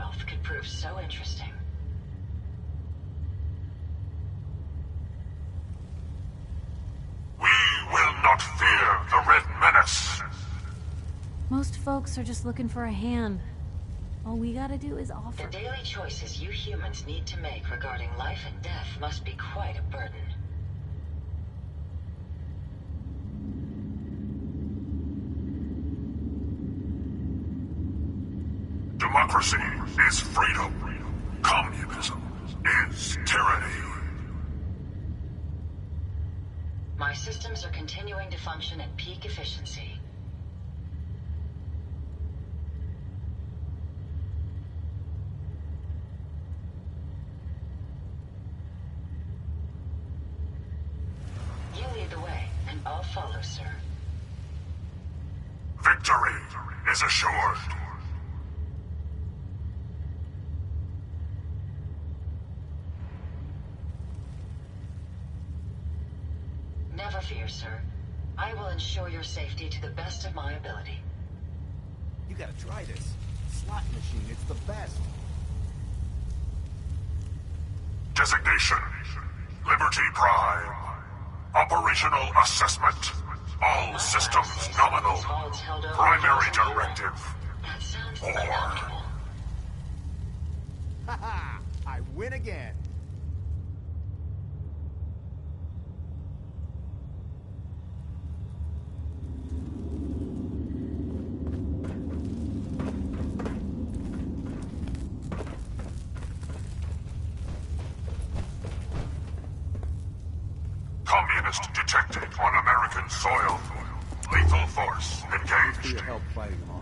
stealth could prove so interesting. We will not fear the Red Menace. Most folks are just looking for a hand. All we gotta do is offer. The daily choices you humans need to make regarding life and death must be quite a burden. Democracy is freedom. Communism is tyranny. My systems are continuing to function at peak efficiency. You lead the way, and I'll follow, sir. Victory is assured. Never fear, sir. I will ensure your safety to the best of my ability. You gotta try this. Slot machine, it's the best. Designation: Liberty Prime. Operational assessment. All systems nominal. Primary directive. That sounds 4. uncomfortable. Haha! I win again. Communist detected on American soil. Lethal force For engaged. your help fighting them off.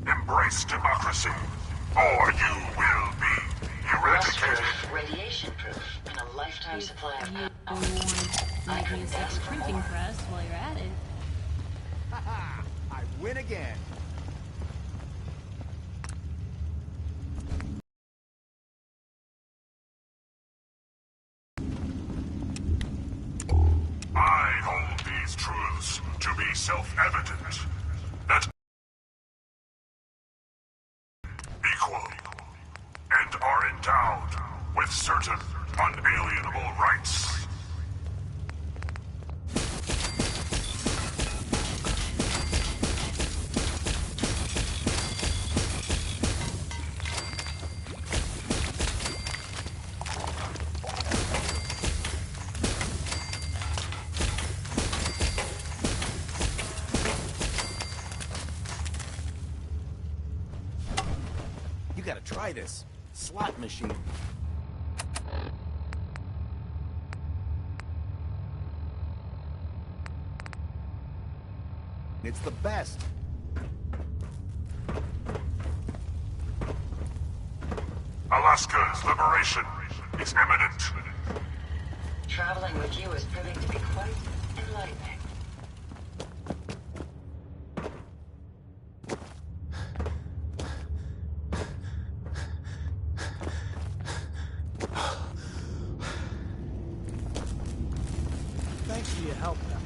Embrace democracy, or you will be eradicated. Rust-proof, radiation-proof, and a lifetime supply of You power. want I maybe a couldn't ask second for printing more. press while you're at it. Haha! I win again. I hold these truths to be self-evident. That equal and are endowed with certain unalienable rights. You gotta try this. Slot machine. It's the best. Alaska's liberation is imminent. Traveling with you is proving to be quite enlightening. Thanks for your help, now.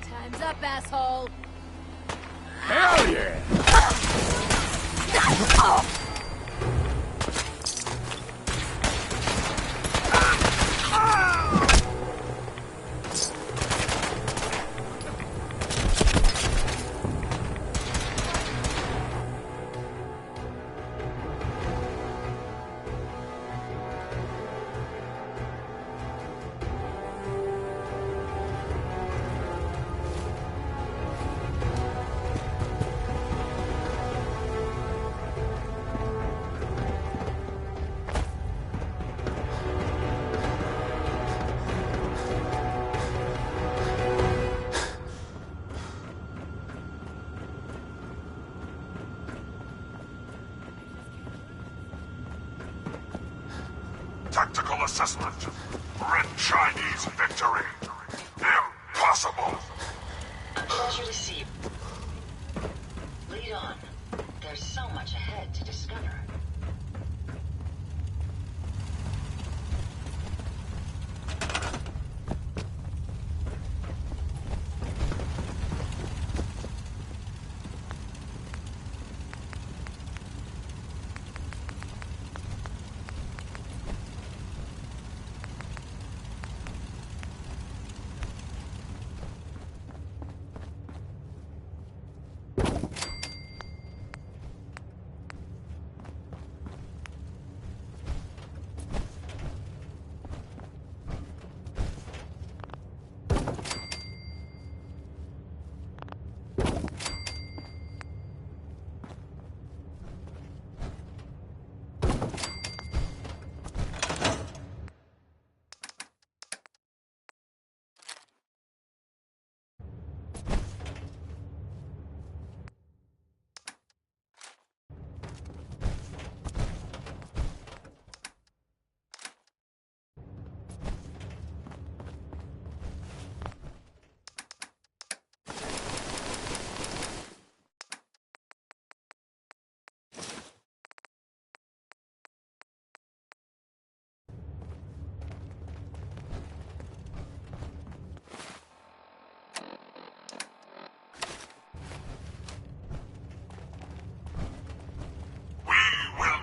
Time's up, asshole! Hell yeah! assessment. Red Chinese victory. Impossible. A pleasure to see you. Lead on. There's so much ahead to discover.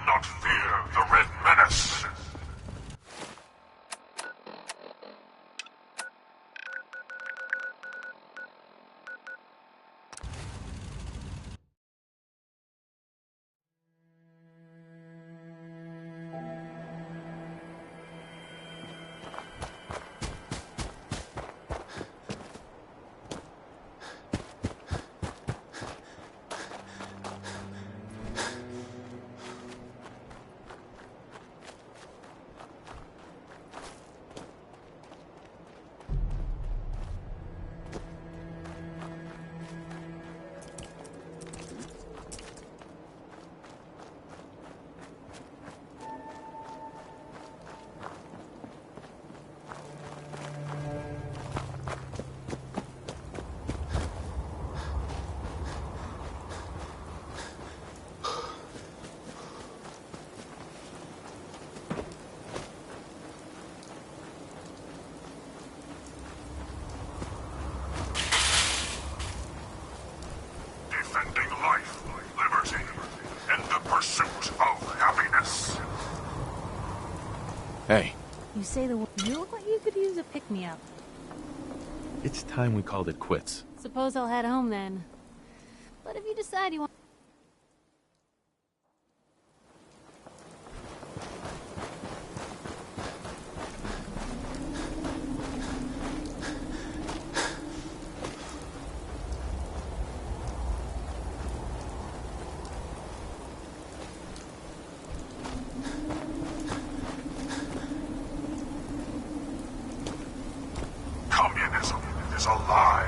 Not fear the Red Menace. Defending life, liberty, in the pursuit of happiness. Hey, You say the word. You look like you could use a pick-me-up. it's time we called it quits. Suppose I'll head home then. But if you decide you want... Communism is a lie.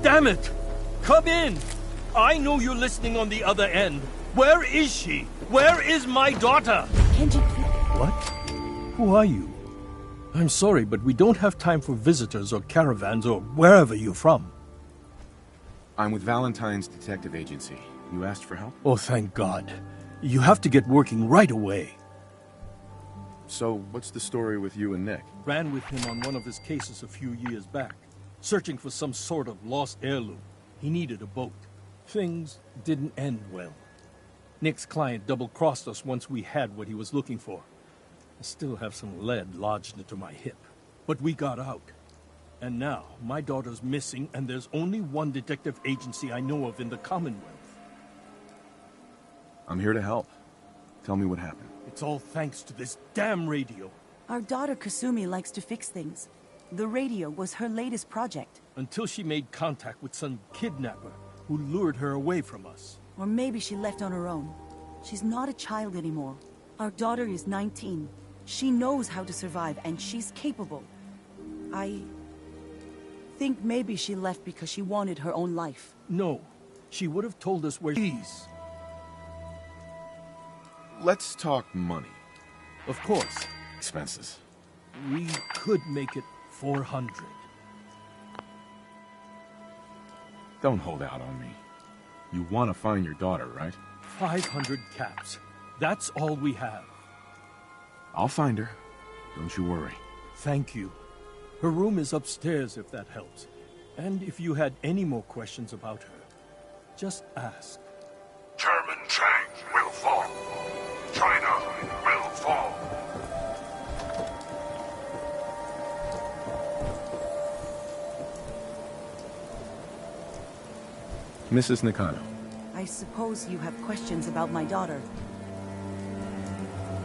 Damn it! Come in! I know you're listening on the other end. Where is she? Where is my daughter? Kenji, What? Who are you? I'm sorry, but we don't have time for visitors or caravans or wherever you're from. I'm with Valentine's detective agency. You asked for help? Oh, thank God. You have to get working right away. So, what's the story with you and Nick? Ran with him on one of his cases a few years back, searching for some sort of lost heirloom. He needed a boat. Things didn't end well. Nick's client double-crossed us once we had what he was looking for. I still have some lead lodged into my hip. But we got out. And now, my daughter's missing, and there's only one detective agency I know of in the Commonwealth. I'm here to help. Tell me what happened. It's all thanks to this damn radio. Our daughter Kasumi likes to fix things. The radio was her latest project. Until she made contact with some kidnapper who lured her away from us. Or maybe she left on her own. She's not a child anymore. Our daughter is 19. She knows how to survive, and she's capable. I think maybe she left because she wanted her own life. No, she would have told us where she's. Let's talk money. Of course, Expenses. we could make it 400. Don't hold out on me. You want to find your daughter, right? 500 caps. That's all we have. I'll find her. Don't you worry. Thank you. Her room is upstairs if that helps. And if you had any more questions about her, just ask. Chairman Chang will fall. China will fall. Mrs. Nakano, I suppose you have questions about my daughter.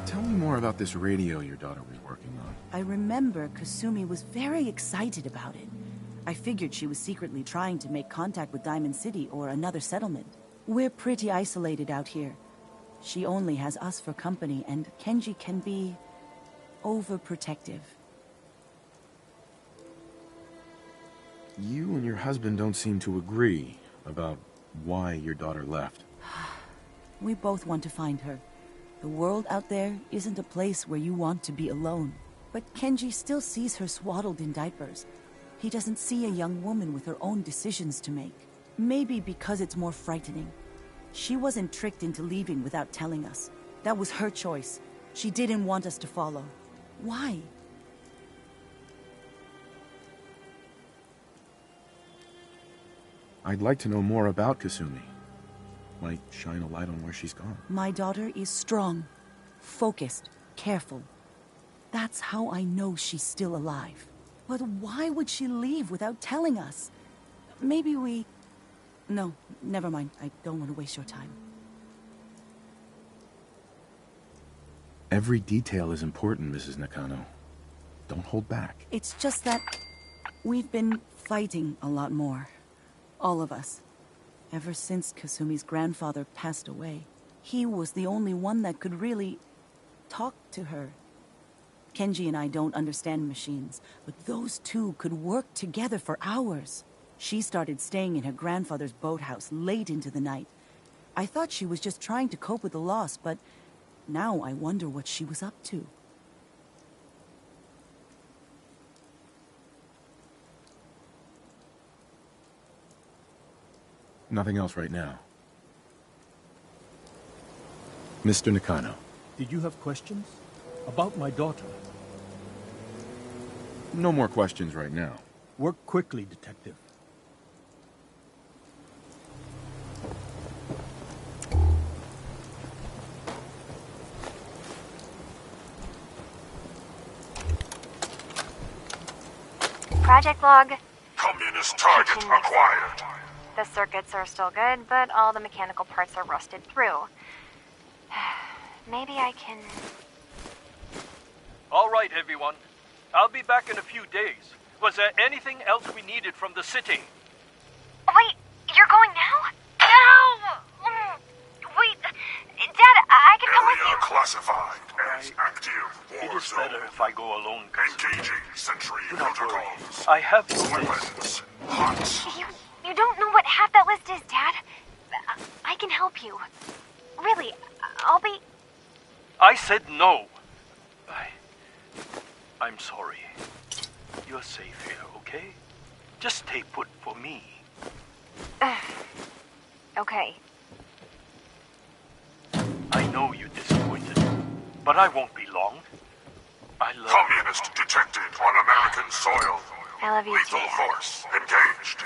tell me more about this radio your daughter was working on. I remember Kasumi was very excited about it. I figured she was secretly trying to make contact with Diamond City or another settlement. We're pretty isolated out here. She only has us for company, and Kenji can be overprotective. You and your husband don't seem to agree about why your daughter left. We both want to find her. The world out there isn't a place where you want to be alone. But Kenji still sees her swaddled in diapers. He doesn't see a young woman with her own decisions to make. Maybe because it's more frightening. She wasn't tricked into leaving without telling us. That was her choice. She didn't want us to follow. Why? I'd like to know more about Kasumi. Might shine a light on where she's gone. My daughter is strong, focused, careful. That's how I know she's still alive. But why would she leave without telling us? Maybe we... No, never mind. I don't want to waste your time. Every detail is important, Mrs. Nakano. Don't hold back. It's just that we've been fighting a lot more. All of us. Ever since Kasumi's grandfather passed away. He was the only one that could really talk to her. Kenji and I don't understand machines, but those two could work together for hours. She started staying in her grandfather's boathouse late into the night. I thought she was just trying to cope with the loss, but now I wonder what she was up to. Nothing else right now. Mr. Nakano. Did you have questions? About my daughter? No more questions right now. Work quickly, Detective. Project log. Communist target acquired. The circuits are still good, but all the mechanical parts are rusted through. Maybe I can... All right, everyone. I'll be back in a few days. Was there anything else we needed from the city? Wait, you're going now? No! Wait, Dad, I can come with Area you. classified as active It war is zone. better if I go alone, Kasumi. Engaging sentry Do not worry. protocols. I have your list. Weapons hot. You don't know what half that list is, Dad. I can help you. Really, I'll be... I said no. I'm sorry. You're safe here, okay? Just stay put for me. Okay. I know you're disappointed, but I won't be long. I love Communist detected on American soil. I love you too, Lethal Dad. force engaged.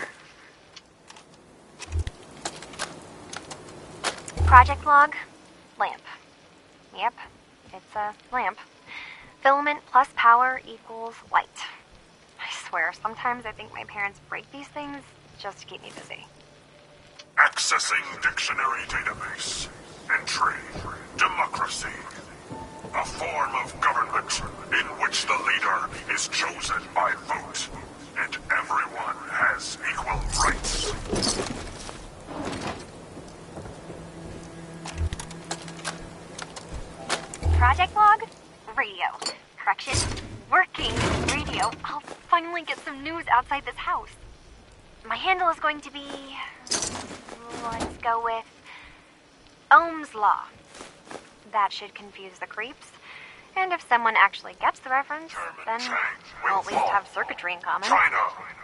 Project log. Lamp. Yep, it's a lamp. Filament plus power equals light. I swear, sometimes I think my parents break these things just to keep me busy. Accessing dictionary database. Entry. Democracy. A form of government in which the leader is chosen by vote, and everyone has equal rights. Project log? Radio. Correction. Working radio. I'll finally get some news outside this house. My handle is going to be... let's go with... Ohm's Law. That should confuse the creeps. And if someone actually gets the reference, then we'll at least have circuitry in common. China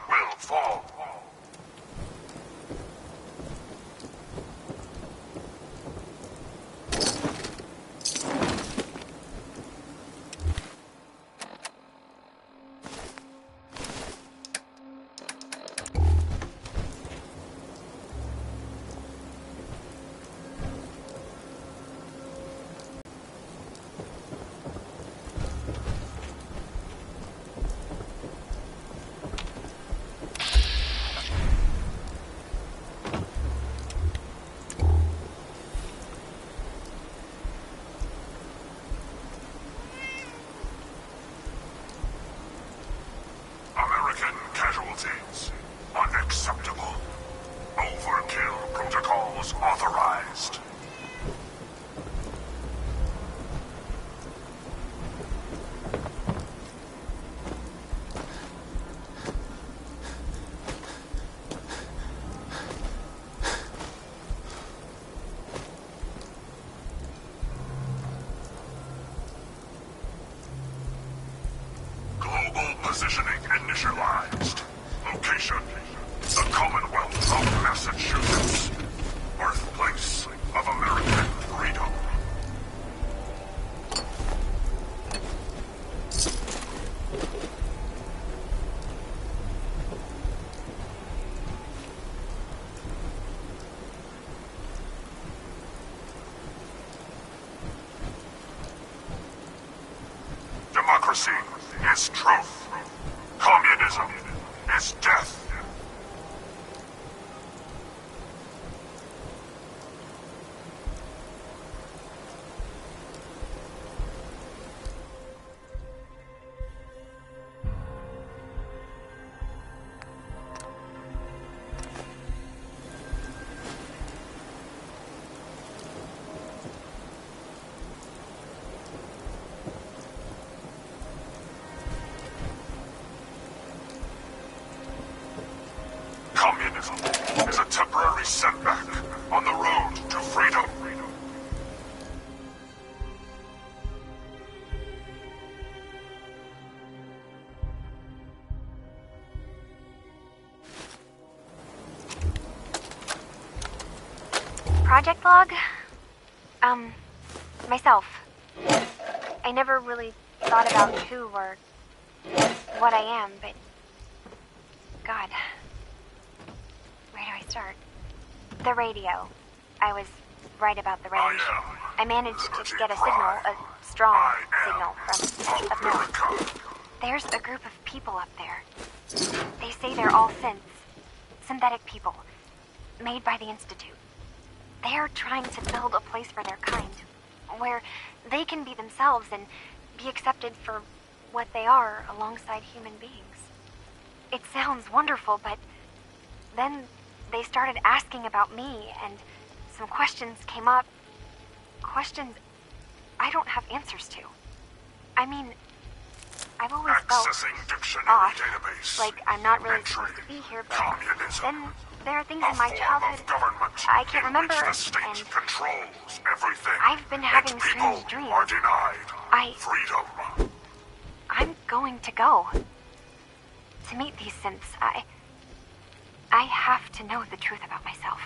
will fall. American casualties. Unacceptable. Overkill protocols authorized. Global positioning initialized. Location: the Commonwealth of Massachusetts. Birthplace of American freedom. Democracy is truth. Communism is death. Communism is a temporary setback on the road to freedom. Project log? Myself. I never really thought about who or what I am, but... God. Where do I start? The radio. I was right about the range. I managed to get a signal, a strong signal from up north. There's a group of people up there. They say they're all synthetic people, made by the Institute. They're trying to build a place for their kind, where they can be themselves and be accepted for what they are alongside human beings. It sounds wonderful, but then they started asking about me, and some questions came up. Questions I don't have answers to. I mean, I've always felt off, like I'm not really supposed to be here, but then there are things in my childhood I can't remember, and I've been having strange dreams. I'm going to go to meet these synths. I have to know the truth about myself.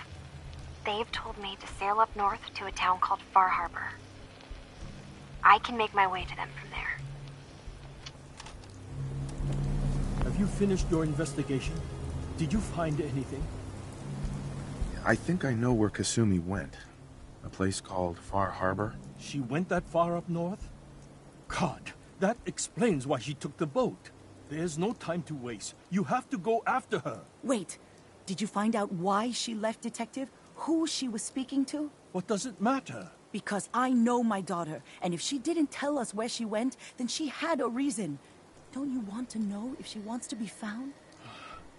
They've told me to sail up north to a town called Far Harbor. I can make my way to them from there. Have you finished your investigation? Did you find anything? I think I know where Kasumi went. A place called Far Harbor. She went that far up north? God, That explains why she took the boat. There's no time to waste. You have to go after her. Wait, did you find out why she left, Detective? Who she was speaking to? What does it matter? Because I know my daughter, and if she didn't tell us where she went, then she had a reason. Don't you want to know if she wants to be found?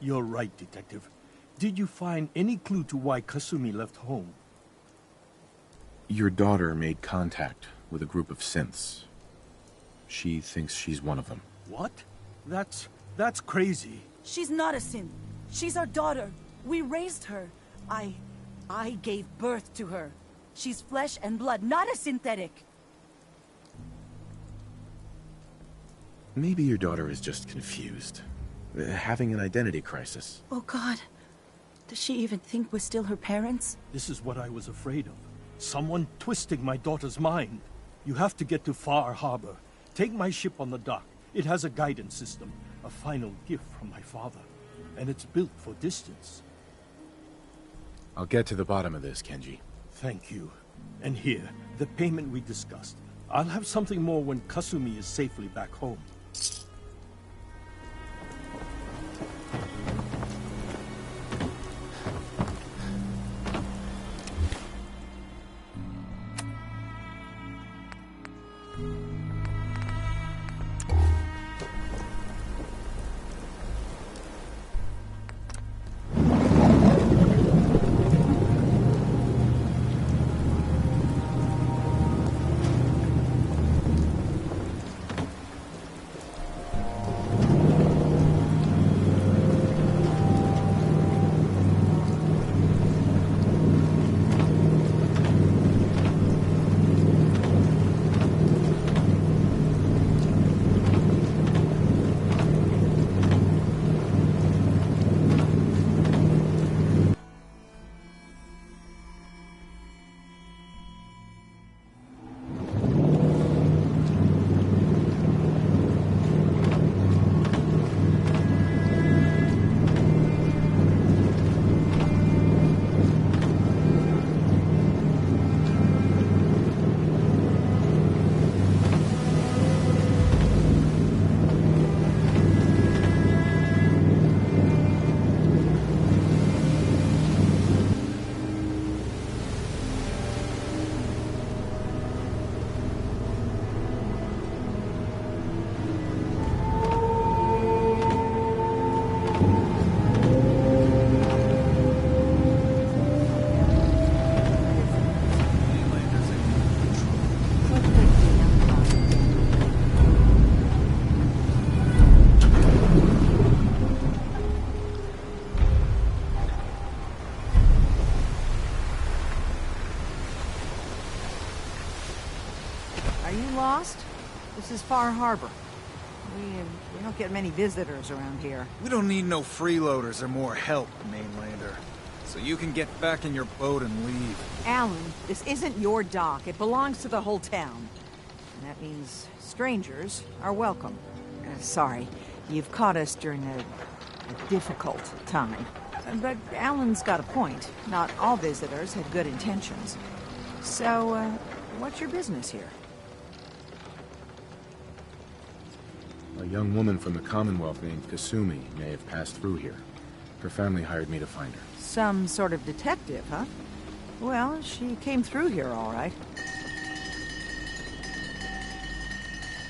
You're right, Detective. Did you find any clue to why Kasumi left home? Your daughter made contact with a group of synths. She thinks she's one of them. What? That's crazy. She's not a synth. She's our daughter. We raised her. I gave birth to her. She's flesh and blood, not a synthetic. Maybe your daughter is just confused. Having an identity crisis. Oh, God. Does she even think we're still her parents? This is what I was afraid of. Someone twisting my daughter's mind. You have to get to Far Harbor. Take my ship on the dock. It has a guidance system, a final gift from my father. And it's built for distance. I'll get to the bottom of this, Kenji. Thank you. And here, the payment we discussed. I'll have something more when Kasumi is safely back home. Lost? This is Far Harbor. We don't get many visitors around here. We don't need no freeloaders or more help, mainlander. So you can get back in your boat and leave. Alan, this isn't your dock. It belongs to the whole town. And that means strangers are welcome. Sorry, you've caught us during a difficult time. But Alan's got a point. Not all visitors have good intentions. So, what's your business here? A young woman from the Commonwealth named Kasumi may have passed through here. Her family hired me to find her. Some sort of detective, huh? Well, she came through here all right.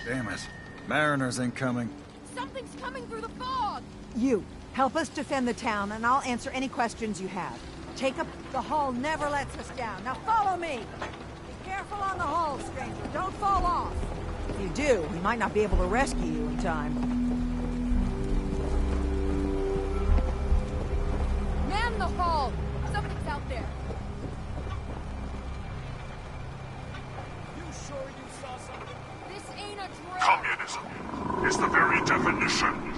Damn it. Mariners incoming. Something's coming through the fog! You, help us defend the town, and I'll answer any questions you have. Take up the hull never lets us down. Now follow me! Be careful on the hull, stranger. Don't fall off. If you do, we might not be able to rescue you in time. Man the hull! Something's out there! You sure you saw something? This ain't a drill! Communism is the very definition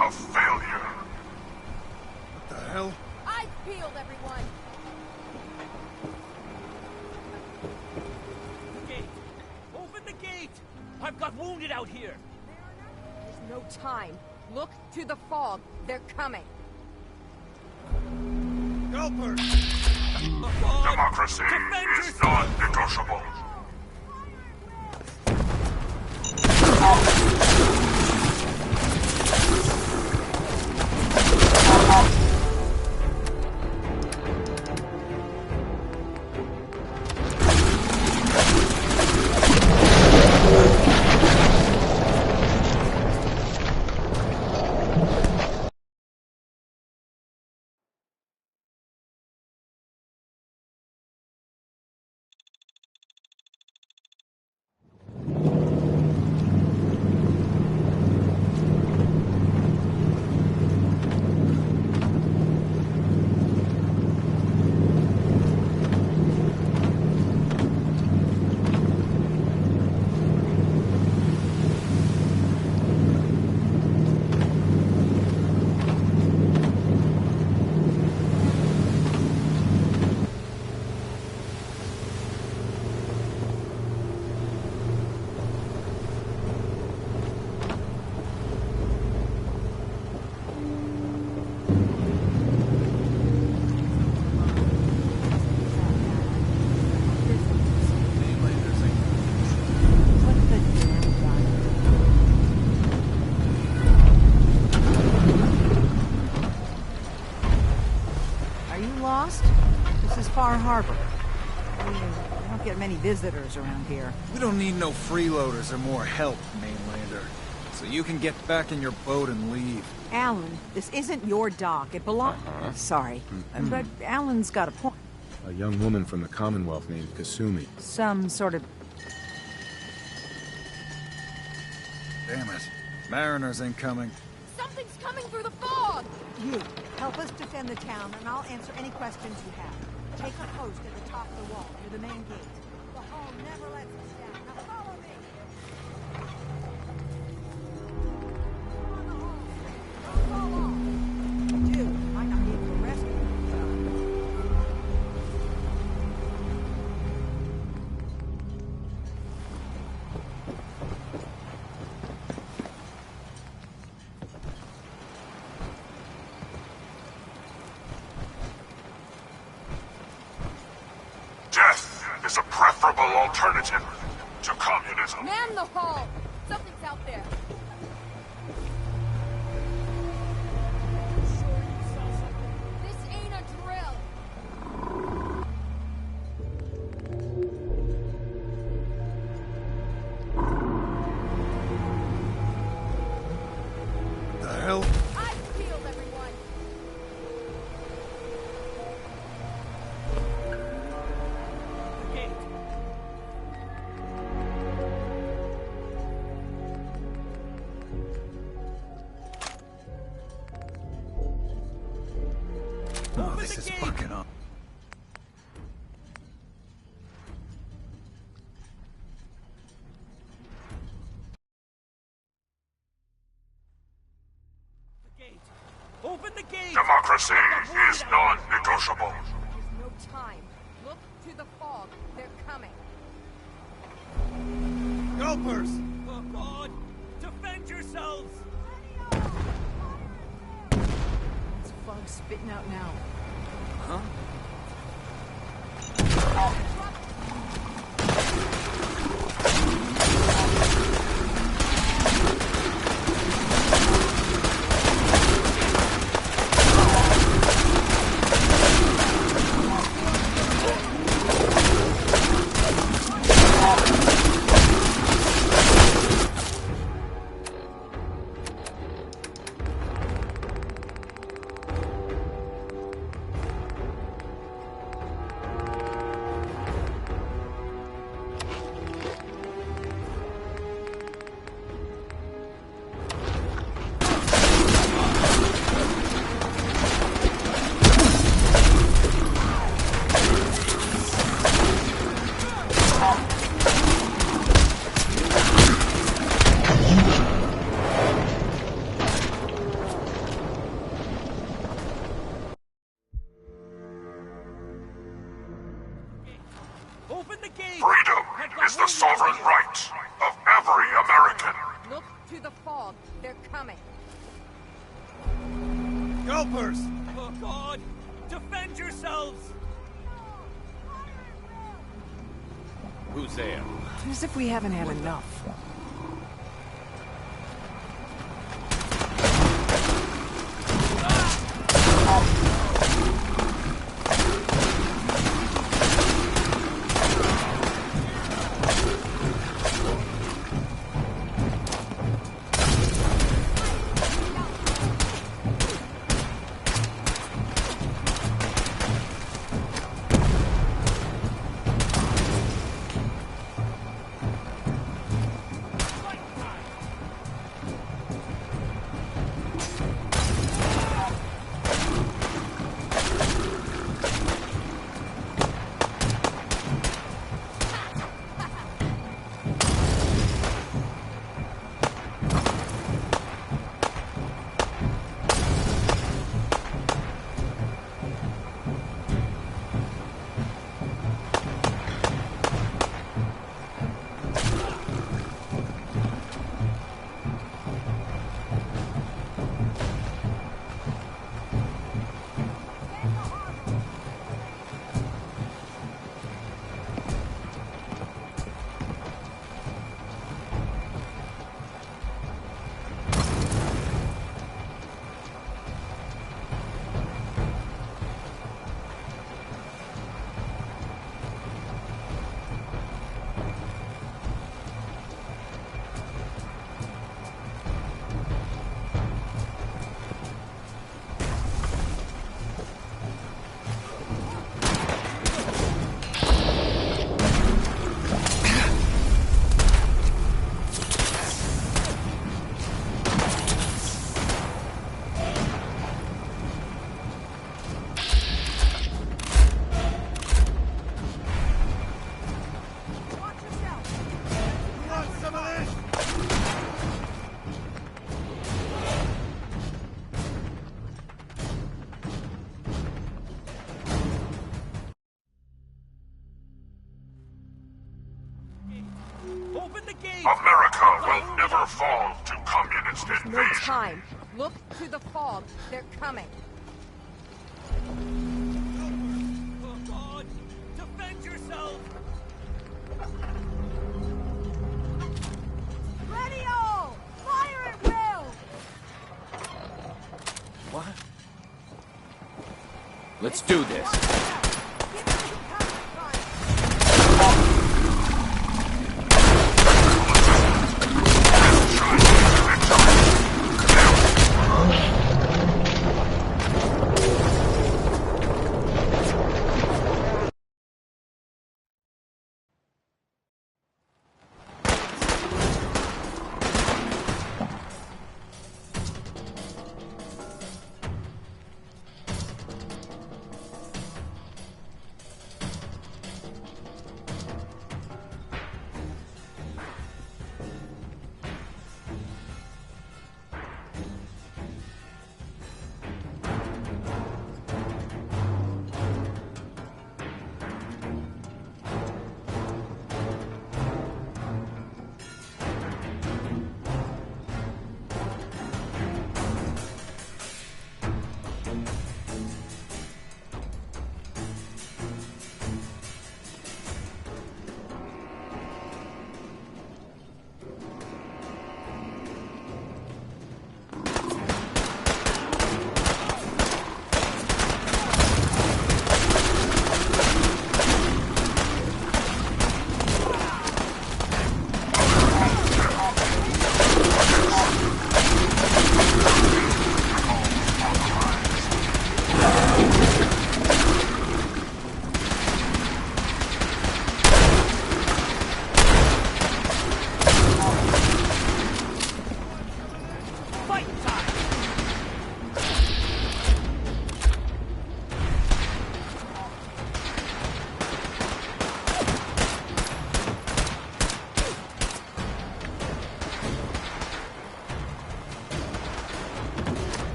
of failure. What the hell? I've peeled everyone! The gate! Open the gate! I've got wounded out here! There's no time. Look to the fog. They're coming. Help her! Democracy is non-negotiable. This is Far Harbor. We don't get many visitors around here. We don't need no freeloaders or more help, mainlander. So you can get back in your boat and leave. Alan, this isn't your dock. It belongs... Sorry, but Alan's got a point. A young woman from the Commonwealth named Kasumi. Some sort of... Damn it. Mariners incoming. Something's coming through the fog! You, help us defend the town, and I'll answer any questions you have. Take a post at the top of the wall, near the main gate. The hall never lets us down. Now follow me! On the hall. Don't fall off. You might not be able to rescue you. Death is a preferable alternative to communism. Man the hall! Something's out there. This ain't a drill. The hell? Eyes peeled, everyone. Oh, this is fucking up. Open the gate! Democracy is non-negotiable. There's no time. Look to the fog. They're coming. Helpers! Oh, God! Defend yourselves! What's fog spitting out now? Huh? Open the gate! Freedom is the sovereign right of every American. Look to the fog. They're coming. Helpers! Oh, God! Defend yourselves! Who's there? As if we haven't had enough. America will never fall to communist No invasion. time. Look to the fog. They're coming. Oh God! Defend yourself! Ready all! Fire at will! What? Let's do this. Give them some cover fire.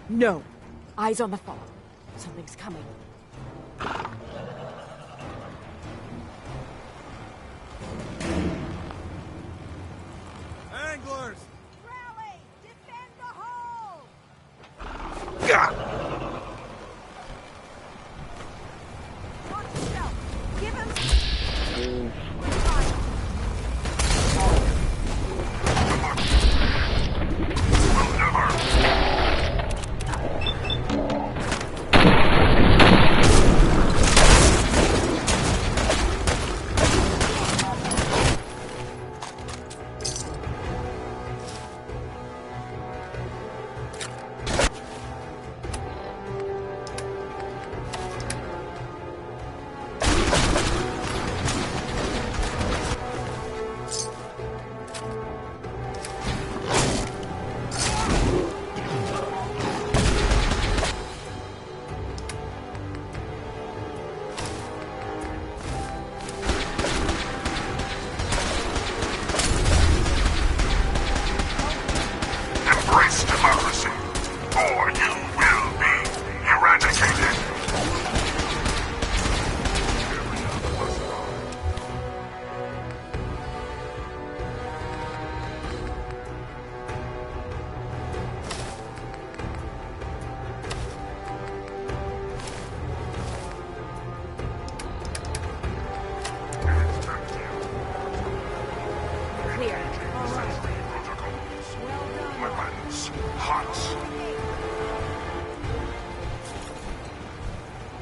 No. Eyes on the fog. Something's coming. Anglers! Rally! Defend the hole! Watch yourself! Give him... Embrace democracy, or you will be eradicated. Clear. Weapons hot.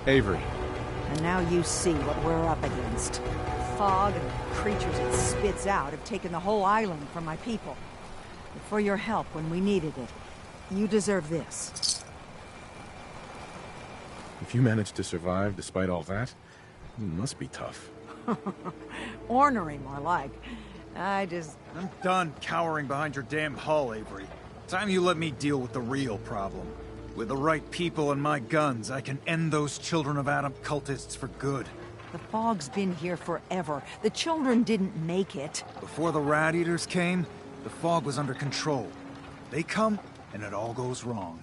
Avery, And now you see what we're up against. Fog and the creatures it spits out have taken the whole island from my people. But for your help when we needed it, you deserve this. If you managed to survive despite all that, it must be tough. Ornery, more like. I'm done cowering behind your damn hull, Avery. Time you let me deal with the real problem. With the right people and my guns, I can end those Children of Adam cultists for good. The fog's been here forever. The children didn't make it. Before the Rat Eaters came, the fog was under control. They come, and it all goes wrong.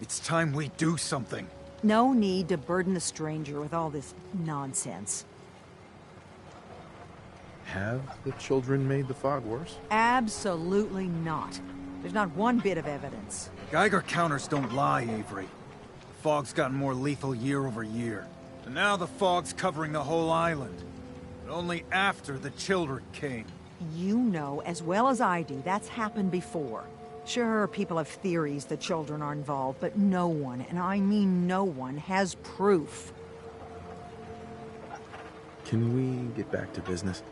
It's time we do something. No need to burden the stranger with all this nonsense. Have the children made the fog worse? Absolutely not. There's not one bit of evidence. Geiger counters don't lie, Avery. The fog's gotten more lethal year over year. And now the fog's covering the whole island. But only after the children came. You know as well as I do that's happened before. Sure, people have theories the children are involved, but no one, and I mean no one, has proof. Can we get back to business?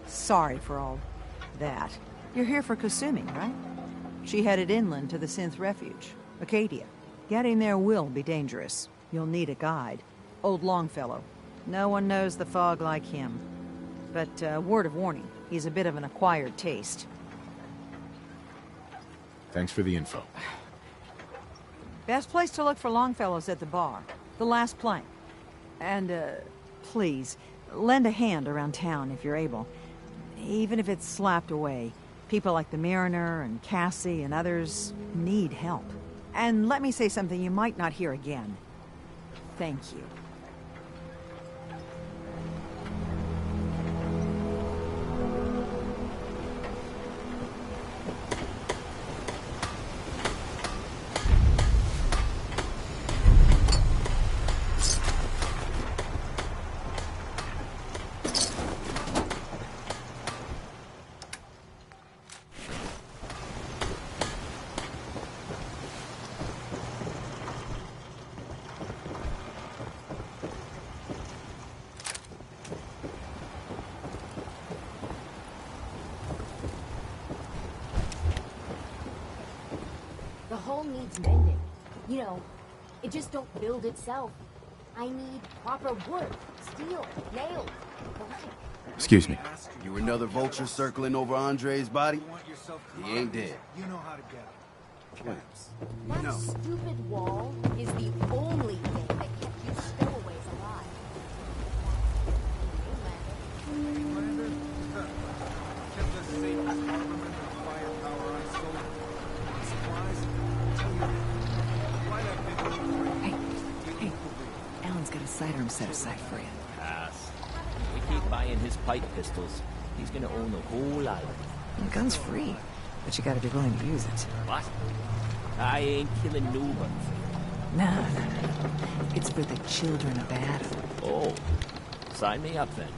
Sorry for all that. You're here for Kasumi, right? She headed inland to the Synth Refuge, Acadia. Getting there will be dangerous. You'll need a guide. Old Longfellow. No one knows the fog like him. But, word of warning, he's a bit of an acquired taste. Thanks for the info. Best place to look for Longfellow's at the bar. The last plank. And, please, lend a hand around town if you're able. Even if it's slapped away. People like the Mariner and Cassie and others need help. And let me say something you might not hear again. Thank you. The hull needs mending. You know, it just don't build itself. I need proper wood, steel, nails, the like. Excuse me. You another vulture circling over Andre's body? He ain't dead. You know how to get him. That stupid wall is the only thing that kept you stowaways alive. Kept us safe as armament and firepower I sold. Supplies? Why that big Hey, Alan's got a sidearm set aside for you. Pass. We keep buying his pipe pistols. He's gonna own the whole island. The gun's free, but you gotta be willing to use it. What? I ain't killing no one. No. It's for the Children of Adam. Oh. Sign me up then.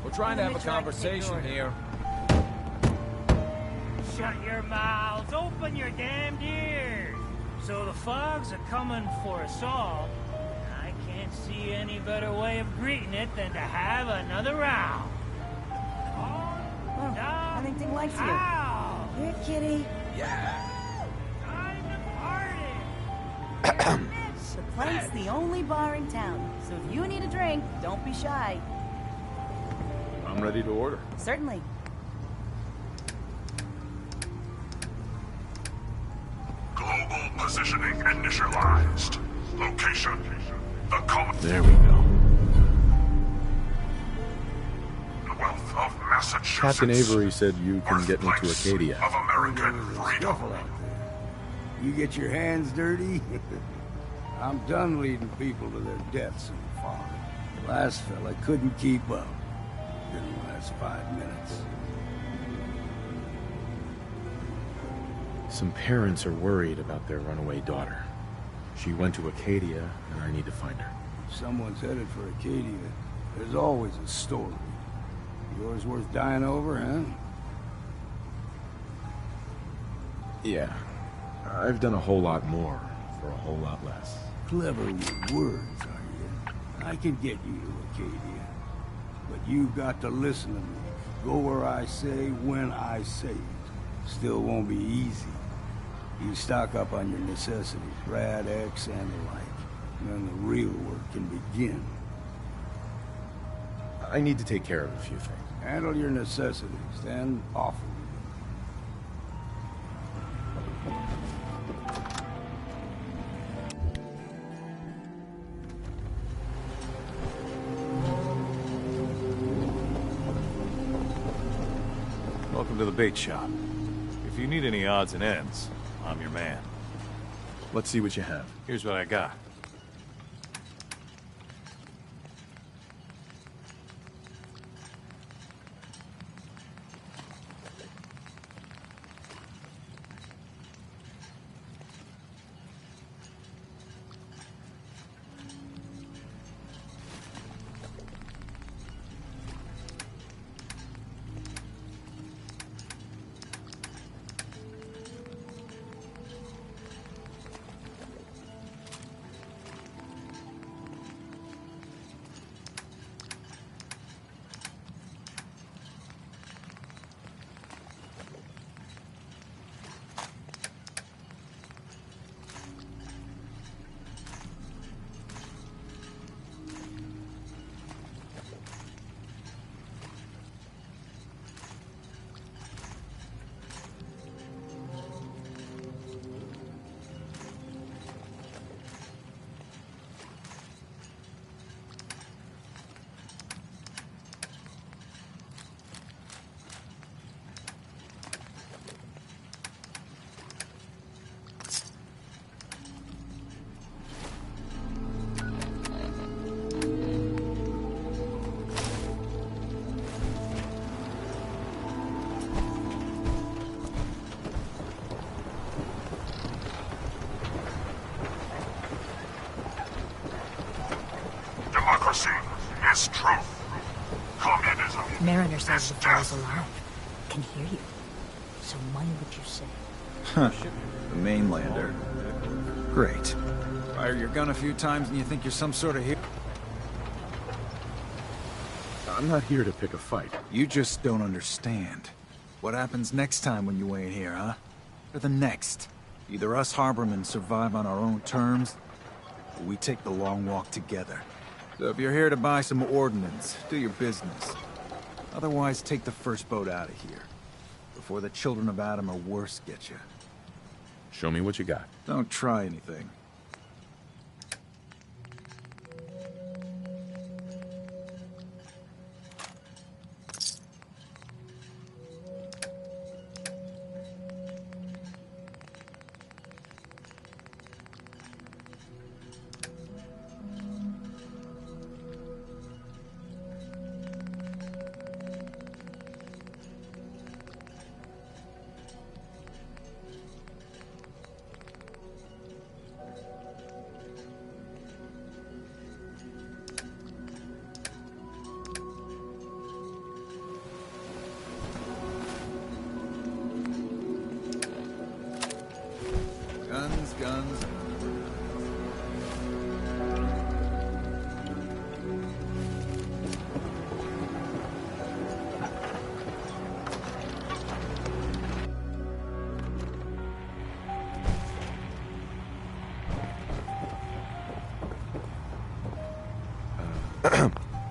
We're trying to have a conversation here. Shut your mouths, open your damned ears. So the fogs are coming for us all. I can't see any better way of greeting it than to have another round. Oh, Huntington likes you. Here, kitty. Yeah. Time to party. The Plank's the only bar in town, so if you need a drink, don't be shy. I'm ready to order. Certainly. Global positioning initialized. Location. The common. There we go. The wealth of Massachusetts. Captain Avery said you can get me to Acadia. Of American freedom. You get your hands dirty? I'm done leading people to their deaths in the fog. The last fella couldn't keep up. Didn't last 5 minutes. Some parents are worried about their runaway daughter. She went to Acadia, and I need to find her. Someone's headed for Acadia. There's always a story. Yours worth dying over, huh? Yeah. I've done a whole lot more for a whole lot less. Clever with words, are you? I can get you to Acadia. But you've got to listen to me. Go where I say, when I say it. Still won't be easy. You stock up on your necessities, Rad X and the like. And then the real work can begin. I need to take care of a few things. Handle your necessities, then off with Welcome to the bait shop. If you need any odds and ends, I'm your man. Let's see what you have. Here's what I got. Democracy is truth. Communism. Mariner says the fellow's alive. Can hear you. So mind what you say. Huh. The mainlander. Great. Fire your gun a few times and you think you're some sort of hero. I'm not here to pick a fight. You just don't understand. What happens next time when you ain't here, huh? Or the next? Either us Harbormen survive on our own terms, or we take the long walk together. So if you're here to buy some ordnance, do your business. Otherwise, take the first boat out of here. Before the children of Adam or worse get you. Show me what you got. Don't try anything. Guns.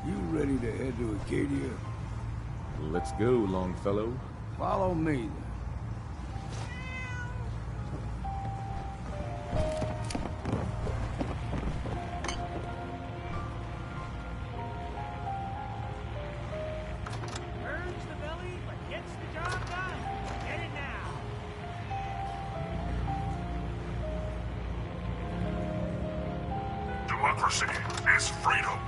You ready to head to Acadia? Let's go, Longfellow. Follow me, then. Democracy is freedom.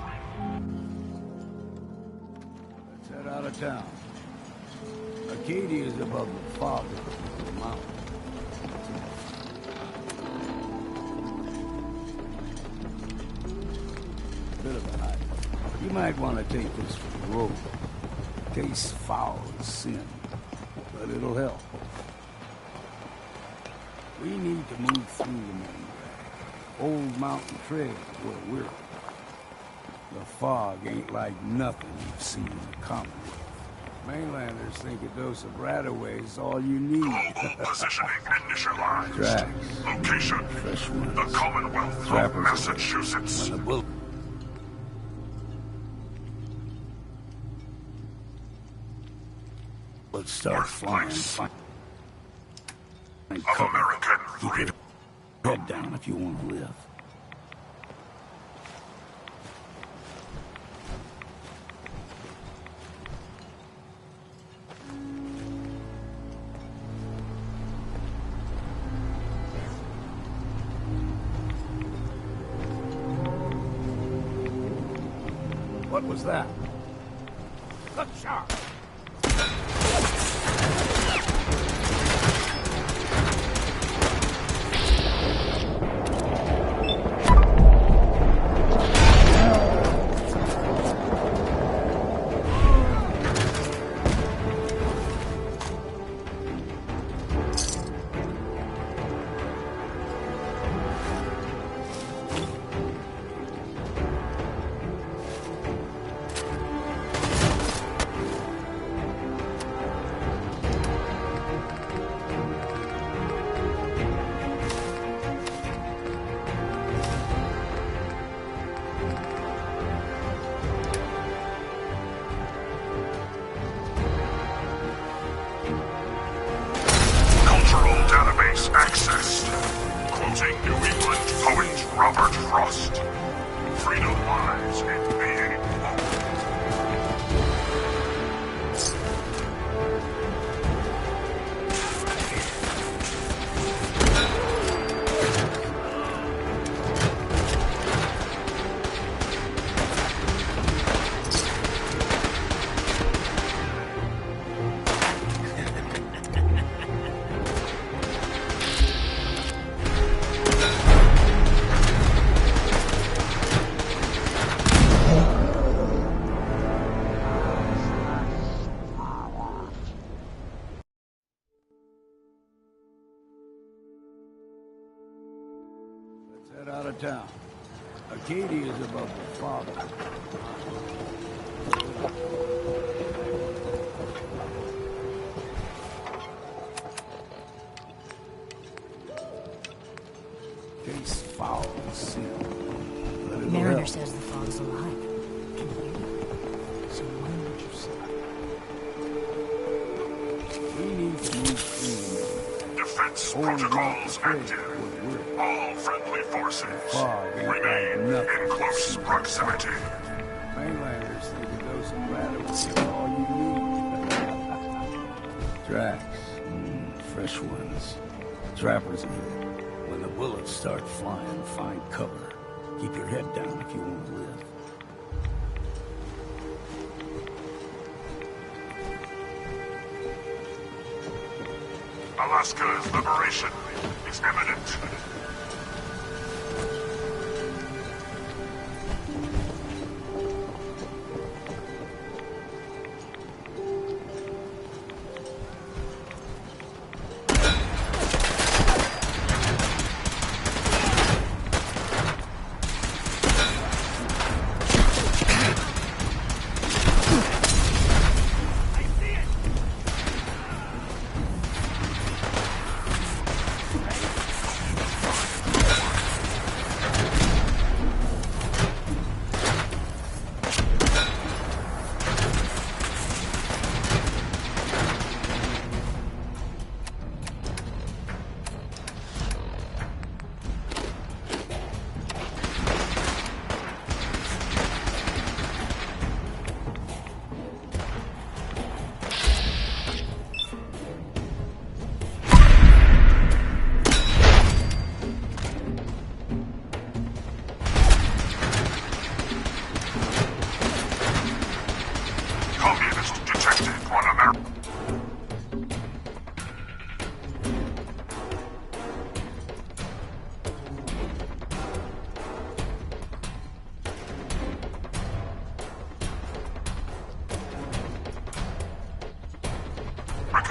Let's head out of town. Acadia is above the fog of the mountain. You might want to take this for the road. Taste foul as sin, but it'll help. We need to move through the main drag. Old Mountain Trail is where we're. The fog ain't like nothing you've seen in the Commonwealth. Mainlanders think a dose of Radaway is all you need. Global positioning initialized. Tracks. Location. Fresh ones. The Commonwealth Trappers of Massachusetts. When the bullet... Let's start flying. Of American freedom. Keep your head down if you want to live. What was that? Good shot. Accessed. Quoting New England poet Robert Frost. Freedom lies in being woke. Head out of town. Acadia is above the fog. Taste foul and sin. Mariner says the fog's alive. Can hear you. So when would you say? We need to move through. Defense protocols active. All friendly forces remain in close proximity. Mainlanders think a dose of Radaway is all you need. Tracks. Fresh ones. Trappers ahead. When the bullets start flying, find cover. Keep your head down if you want to live. Alaska's liberation is imminent.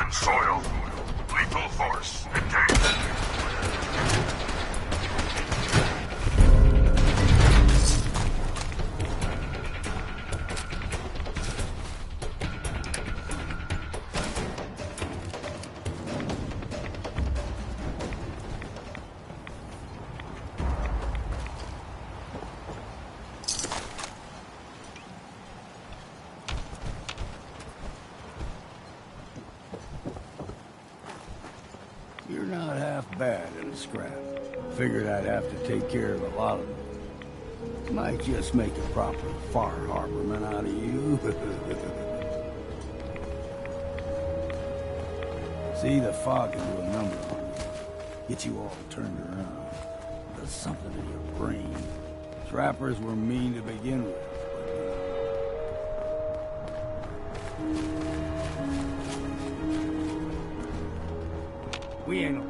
Alien soil. Lethal force. Engage. You're not half bad in a scrap. Figured I'd have to take care of a lot of them. Might just make a proper Far Harborman out of you. See, the fog can do a number on you. Get you all turned around. Does something in your brain. Trappers were mean to begin with. We ain't no...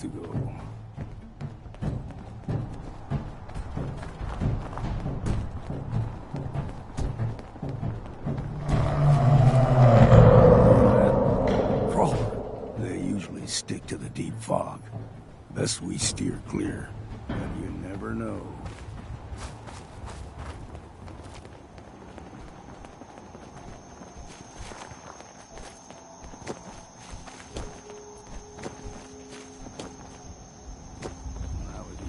To go. Crawler. They usually stick to the deep fog. Best we steer clear. But you never know.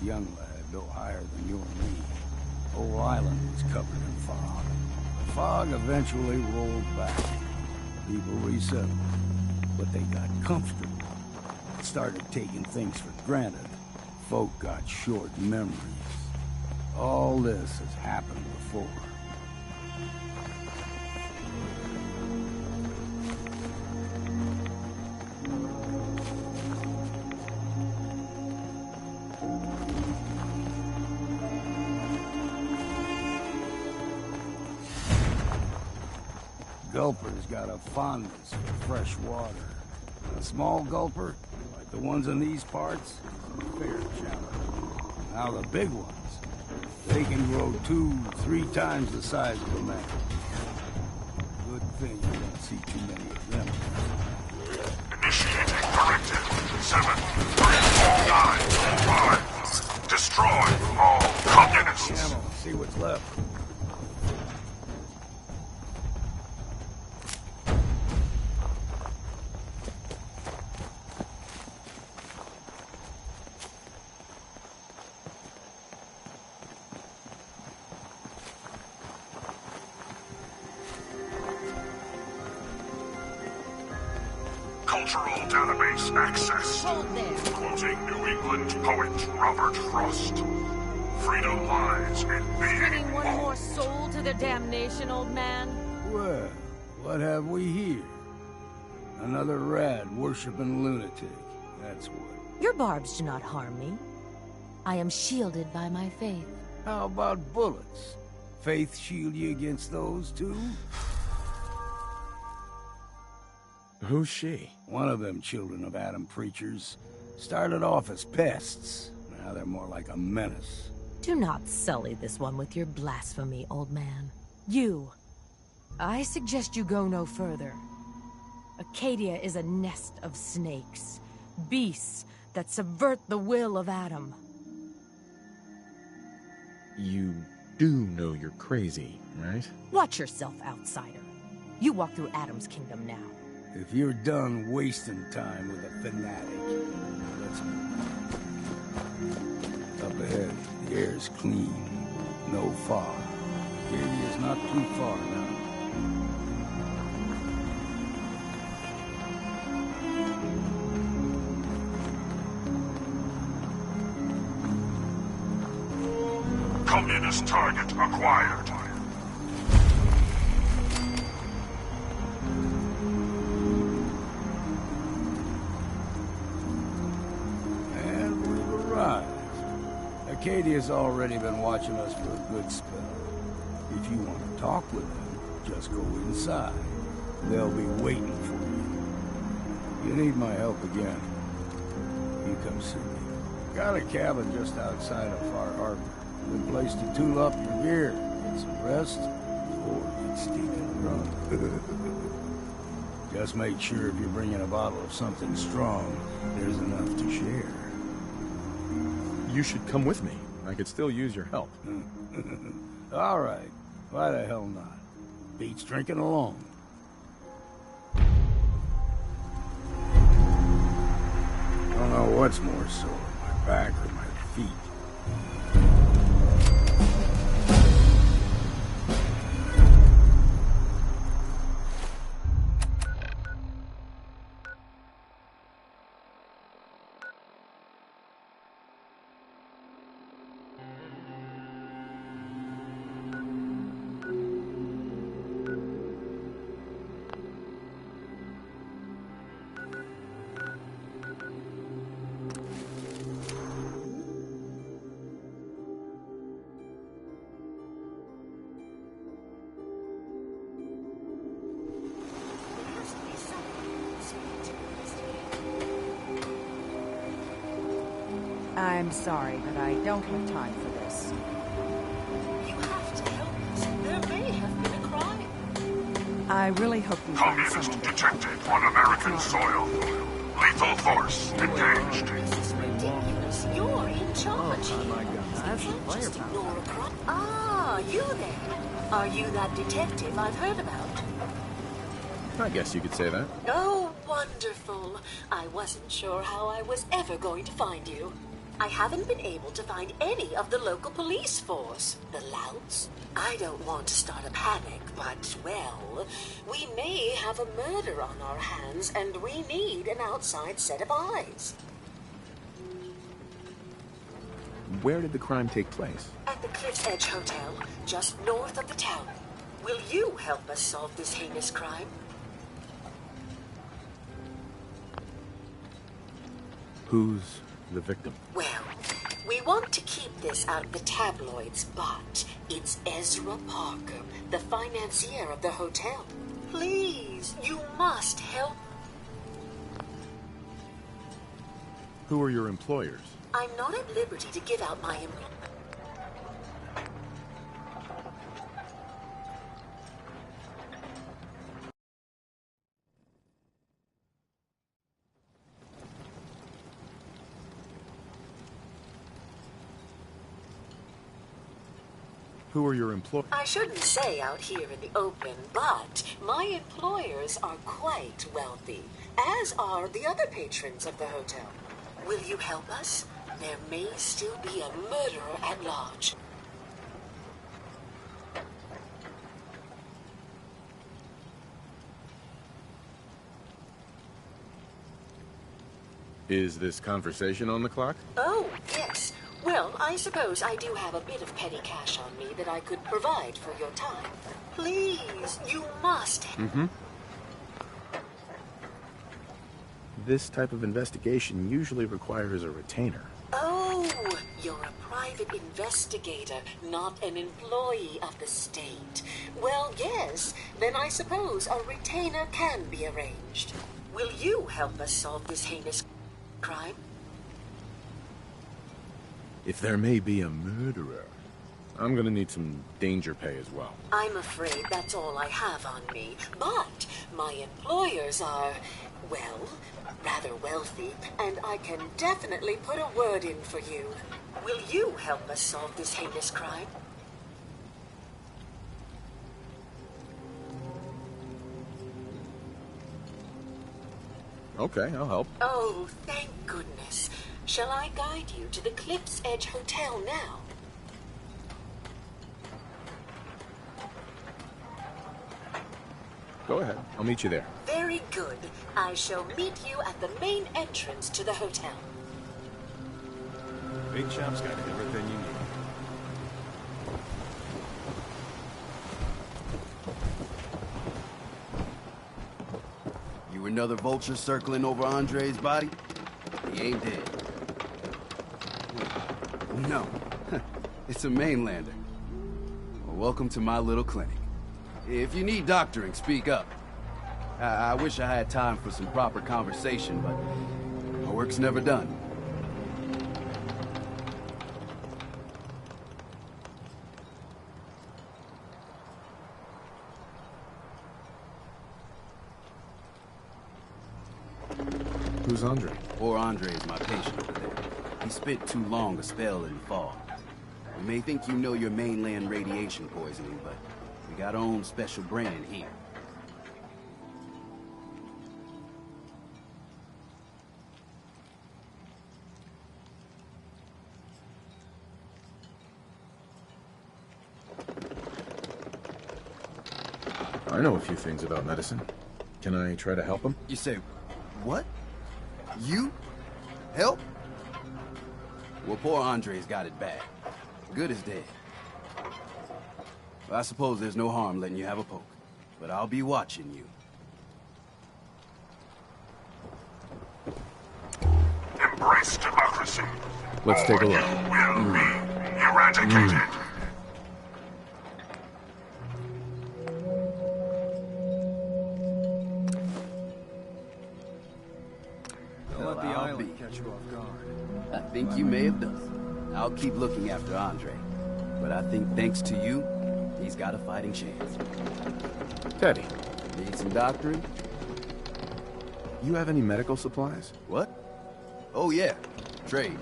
Young lad, no higher than you and me. Whole island was covered in fog. The fog eventually rolled back. People resettled, but they got comfortable. Started taking things for granted. Folk got short memories. All this has happened before. Gulper's got a fondness for fresh water. A small gulper, like the ones in these parts, is a fair challenge. Now the big ones, they can grow 2-3 times the size of a man. Good thing you don't see too many of them. Initiating directive. 7, 3, 9, 5. Destroy all communists. Ammo, see what's left. Cultural database access. Quoting New England poet Robert Frost. Freedom lies in being Bringing one more soul to their damnation, old man. Well, what have we here? Another rad worshipping lunatic. That's what. Your barbs do not harm me. I am shielded by my faith. How about bullets? Faith shield you against those too? Who's she? One of them children of Adam preachers. Started off as pests. Now they're more like a menace. Do not sully this one with your blasphemy, old man. You. I suggest you go no further. Acadia is a nest of snakes. Beasts that subvert the will of Adam. You do know you're crazy, right? Watch yourself, outsider. You walk through Adam's kingdom now. If you're done wasting time with a fanatic, let's move. Up ahead, the air's clean. No fog. Acadia's not too far now. Communist target acquired. And we've arrived. Acadia's already been watching us for a good spell. If you want to talk with them, just go inside. They'll be waiting for you. You need my help again, you come see me. Got a cabin just outside of Far Harbor. Good place to tool up your gear, get some rest, or get stinking drunk. Just make sure if you're bringing a bottle of something strong, there's enough to share. You should come with me. I could still use your help. All right. Why the hell not? Beats drinking alone. I don't know what's more sore, my back or my feet. I'm sorry, but I don't have time for this. You have to help us. There may have been a crime. I really hope you find Communist someone. detected on American soil. Lethal force engaged. This is ridiculous. You're in charge. Oh my God. You can't just ignore a crime. Ah, you there. Are you that detective I've heard about? I guess you could say that. Oh, wonderful. I wasn't sure how I was ever going to find you. I haven't been able to find any of the local police force. The louts? I don't want to start a panic, but, well, we may have a murder on our hands, and we need an outside set of eyes. Where did the crime take place? At the Cliff's Edge Hotel, just north of the town. Will you help us solve this heinous crime? Who's the victim? Well, we want to keep this out of the tabloids, but it's Ezra Parker, the financier of the hotel. Please, you must help. Who are your employers? I'm not at liberty to give out my employers. Who are your employers? I shouldn't say out here in the open, but my employers are quite wealthy, as are the other patrons of the hotel. Will you help us? There may still be a murderer at large. Is this conversation on the clock? Oh, yes. Well, I suppose I do have a bit of petty cash on me that I could provide for your time. Please, you must. Mm-hmm. This type of investigation usually requires a retainer. Oh, you're a private investigator, not an employee of the state. Well, yes, then I suppose a retainer can be arranged. Will you help us solve this heinous crime? If there may be a murderer, I'm gonna need some danger pay as well. I'm afraid that's all I have on me, but my employers are, well, rather wealthy, and I can definitely put a word in for you. Will you help us solve this heinous crime? Okay, I'll help. Oh, thank goodness. Shall I guide you to the Cliff's Edge Hotel now? Go ahead. I'll meet you there. Very good. I shall meet you at the main entrance to the hotel. Big Chop's got everything you need. You another vulture circling over Andre's body? He ain't dead. No. It's a mainlander. Well, welcome to my little clinic. If you need doctoring, speak up. I wish I had time for some proper conversation, but my work's never done. Who's Andre? Poor Andre is my patient over there. He spent too long a spell in the fog. You may think you know your mainland radiation poisoning, but we got our own special brand here. I know a few things about medicine. Can I try to help him? You say, what? You? Help? Well, poor Andre's got it bad. Good as dead. Well, I suppose there's no harm letting you have a poke, but I'll be watching you. Embrace democracy. Let's take a look. Will be eradicated. Well, I'll be. Catch you off guard. I think you may have done. I'll keep looking after Andre. But I think thanks to you, he's got a fighting chance. Teddy. Need some doctoring? You have any medical supplies? What? Oh yeah, trade.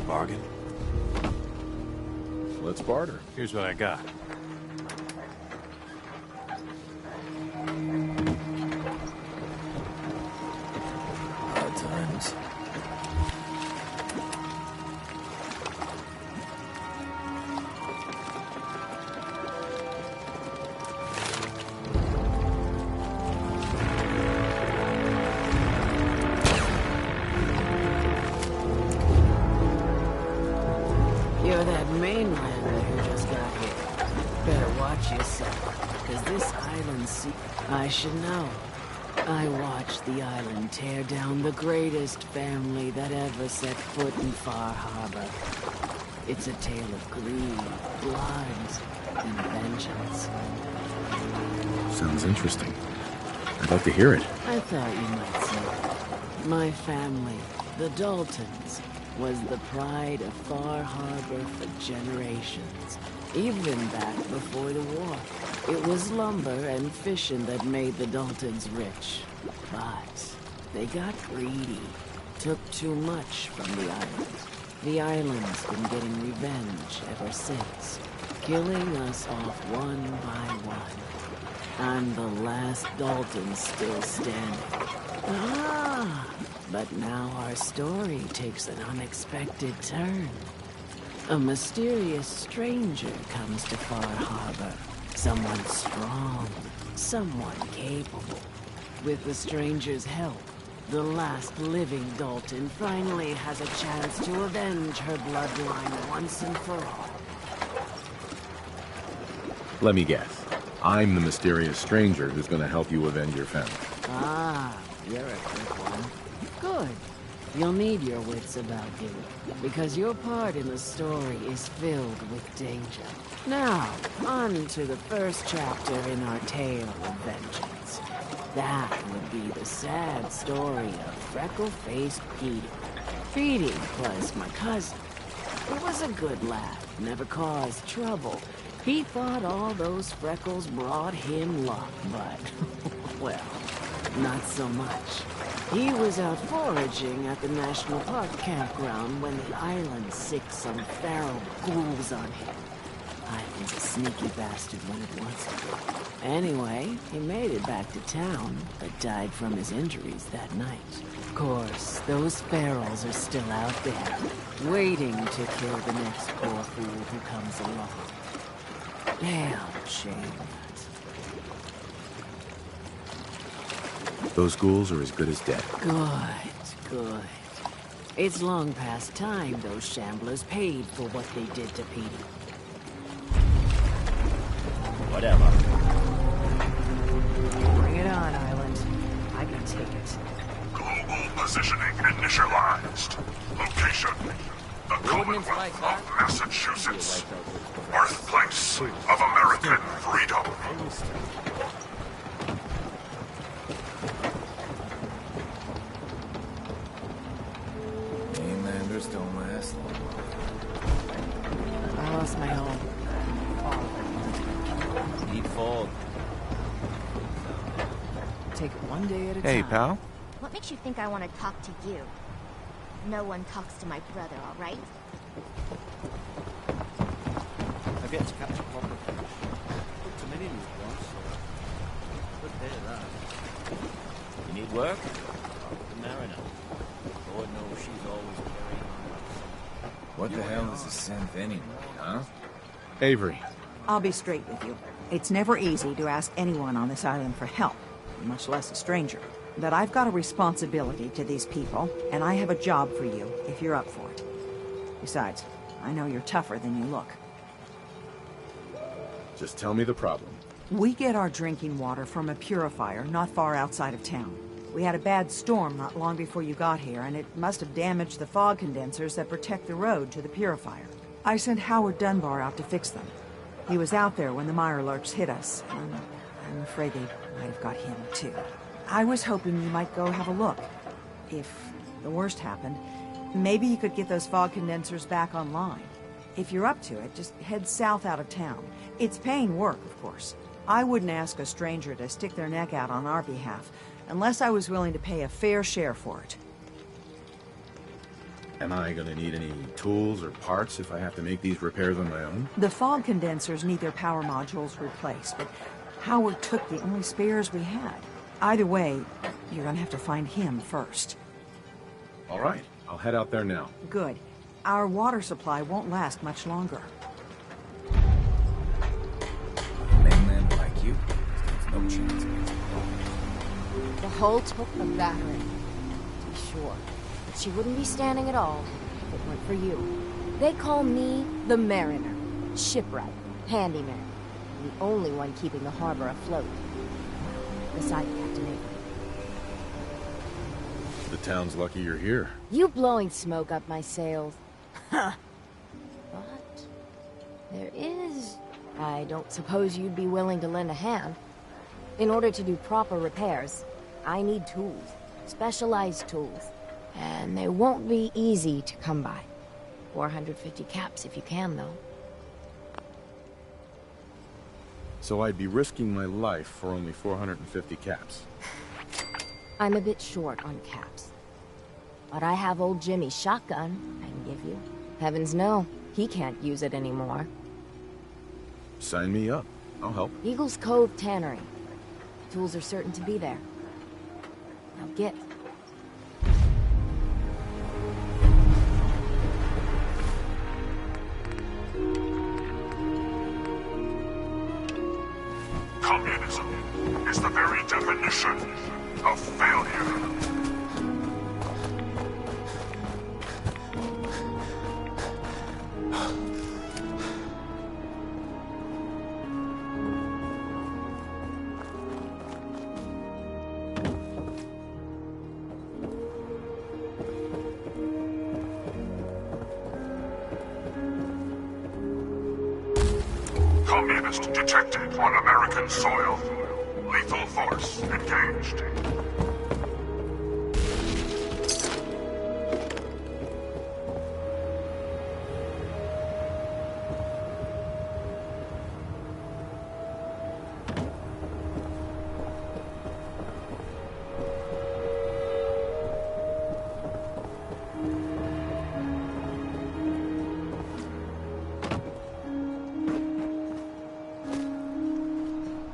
bargain? Let's barter. Here's what I got. Hard times. You're that mainlander who just got here. Better watch yourself, because this island's I should know. I watched the island tear down the greatest family that ever set foot in Far Harbor. It's a tale of greed, blood, and vengeance. Sounds interesting. I'd like to hear it. I thought you might say. My family, the Daltons, was the pride of Far Harbor for generations. Even back before the war. It was lumber and fishing that made the Daltons rich. But they got greedy. Took too much from the island. The island's been getting revenge ever since. Killing us off one by one. I'm the last Dalton still standing. But now our story takes an unexpected turn. A mysterious stranger comes to Far Harbor. Someone strong, someone capable. With the stranger's help, the last living Dalton finally has a chance to avenge her bloodline once and for all. Let me guess. I'm the mysterious stranger who's going to help you avenge your family. You're a quick one. Good. You'll need your wits about you, because your part in the story is filled with danger. Now, on to the first chapter in our tale of vengeance. That would be the sad story of freckle-faced Petey. Petey was my cousin. He was a good lad, never caused trouble. He thought all those freckles brought him luck, but, well, not so much. He was out foraging at the National Park campground when the island sicked some feral ghouls on him. Island's a sneaky bastard when it wants to be. Anyway, he made it back to town, but died from his injuries that night. Of course, those ferals are still out there, waiting to kill the next poor fool who comes along. Damn shame. Those ghouls are as good as dead. Good. It's long past time those shamblers paid for what they did to Petey. Whatever. Bring it on, Island. I can take it. Global positioning initialized. Location: the Commonwealth of Massachusetts. Birthplace of American freedom. Mainlanders don't last long. I lost my home. Need fog. Take it one day at a time. Hey, pal. What makes you think I want to talk to you? No one talks to my brother, all right? I get to catch a proper fish. Put some in once, so good day of that. You need work? The Mariner. Lord knows she's always carrying on. What the hell is a synth anyway, huh? Avery. I'll be straight with you. It's never easy to ask anyone on this island for help, much less a stranger. But I've got a responsibility to these people, and I have a job for you, if you're up for it. Besides, I know you're tougher than you look. Just tell me the problem. We get our drinking water from a purifier not far outside of town. We had a bad storm not long before you got here, and it must have damaged the fog condensers that protect the road to the purifier. I sent Howard Dunbar out to fix them. He was out there when the Mirelurks hit us, and I'm afraid they might have got him, too. I was hoping you might go have a look. If the worst happened, maybe you could get those fog condensers back online. If you're up to it, just head south out of town. It's paying work, of course. I wouldn't ask a stranger to stick their neck out on our behalf, unless I was willing to pay a fair share for it. Am I gonna need any tools or parts if I have to make these repairs on my own? The fog condensers need their power modules replaced, but Howard took the only spares we had. Either way, you're gonna have to find him first. All right, I'll head out there now. Good. Our water supply won't last much longer. Mainlander like you stands no chance. The hull took a battering, to be sure. But she wouldn't be standing at all if it weren't for you. They call me the Mariner, shipwright, handyman, the only one keeping the harbor afloat. Beside Captain Avery. The town's lucky you're here. You blowing smoke up my sails. Huh. But there is... I don't suppose you'd be willing to lend a hand. In order to do proper repairs, I need tools. Specialized tools. And they won't be easy to come by. 450 caps if you can, though. So I'd be risking my life for only 450 caps. I'm a bit short on caps. But I have old Jimmy's shotgun I can give you. Heavens no, he can't use it anymore. Sign me up. I'll help. Eagle's Cove Tannery. Tools are certain to be there. Now get. Communism is the very definition of failure. Communist detected on American soil. Lethal force engaged.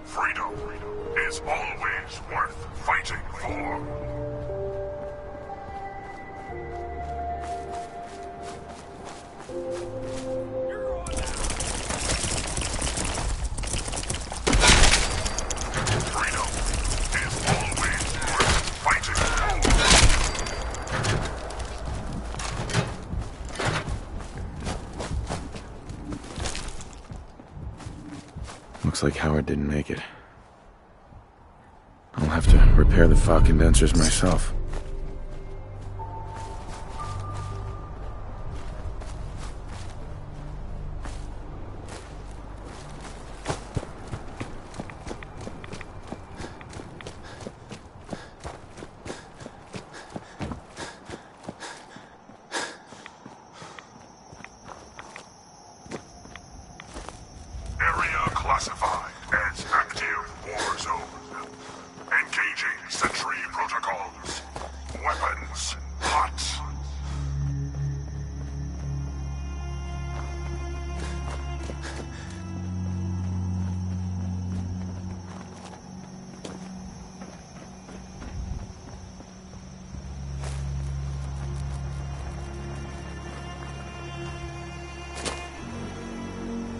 Freedom is always worth fighting for. Freedom is always worth fighting Looks like Howard didn't make it. I'll have to repair the fog condensers myself. Area classified as active war zone. Engaging sentry protocols. Weapons hot.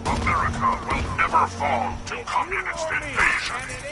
America will never fall to communist invasion.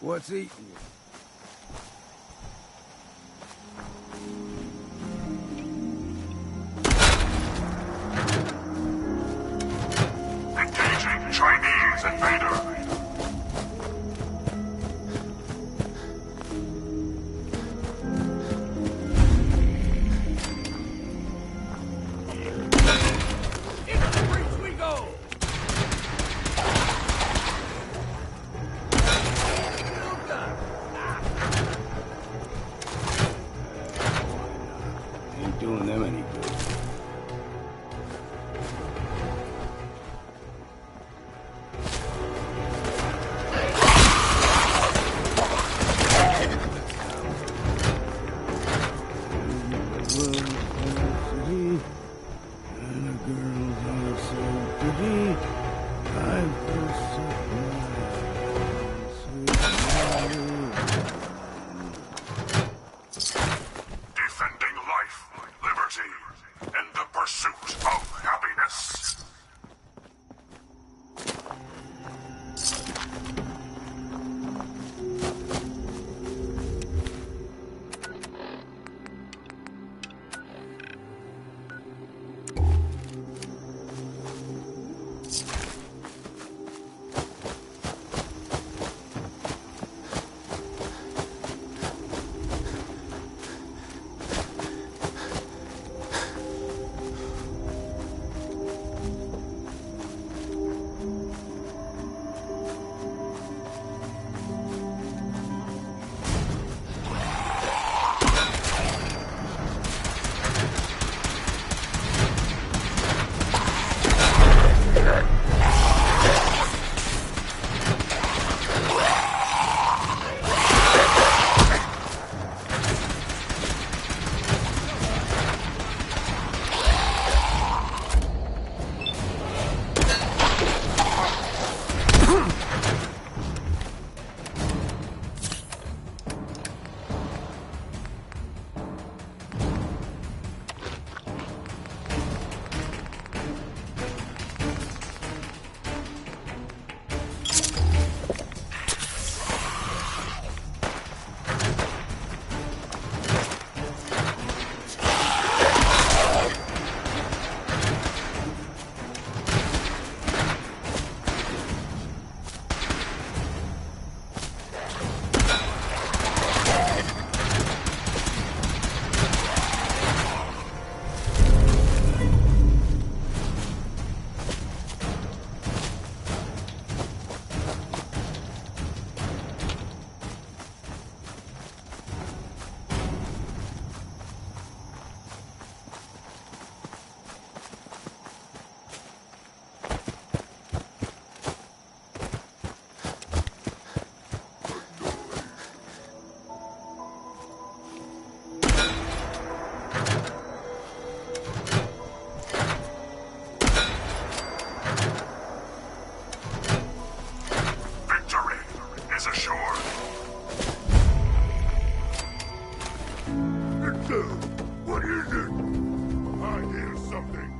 What's eating you? Engaging Chinese invader. Ain't doing them any good. Defending life, liberty, and the pursuit of happiness. What is it? I hear something.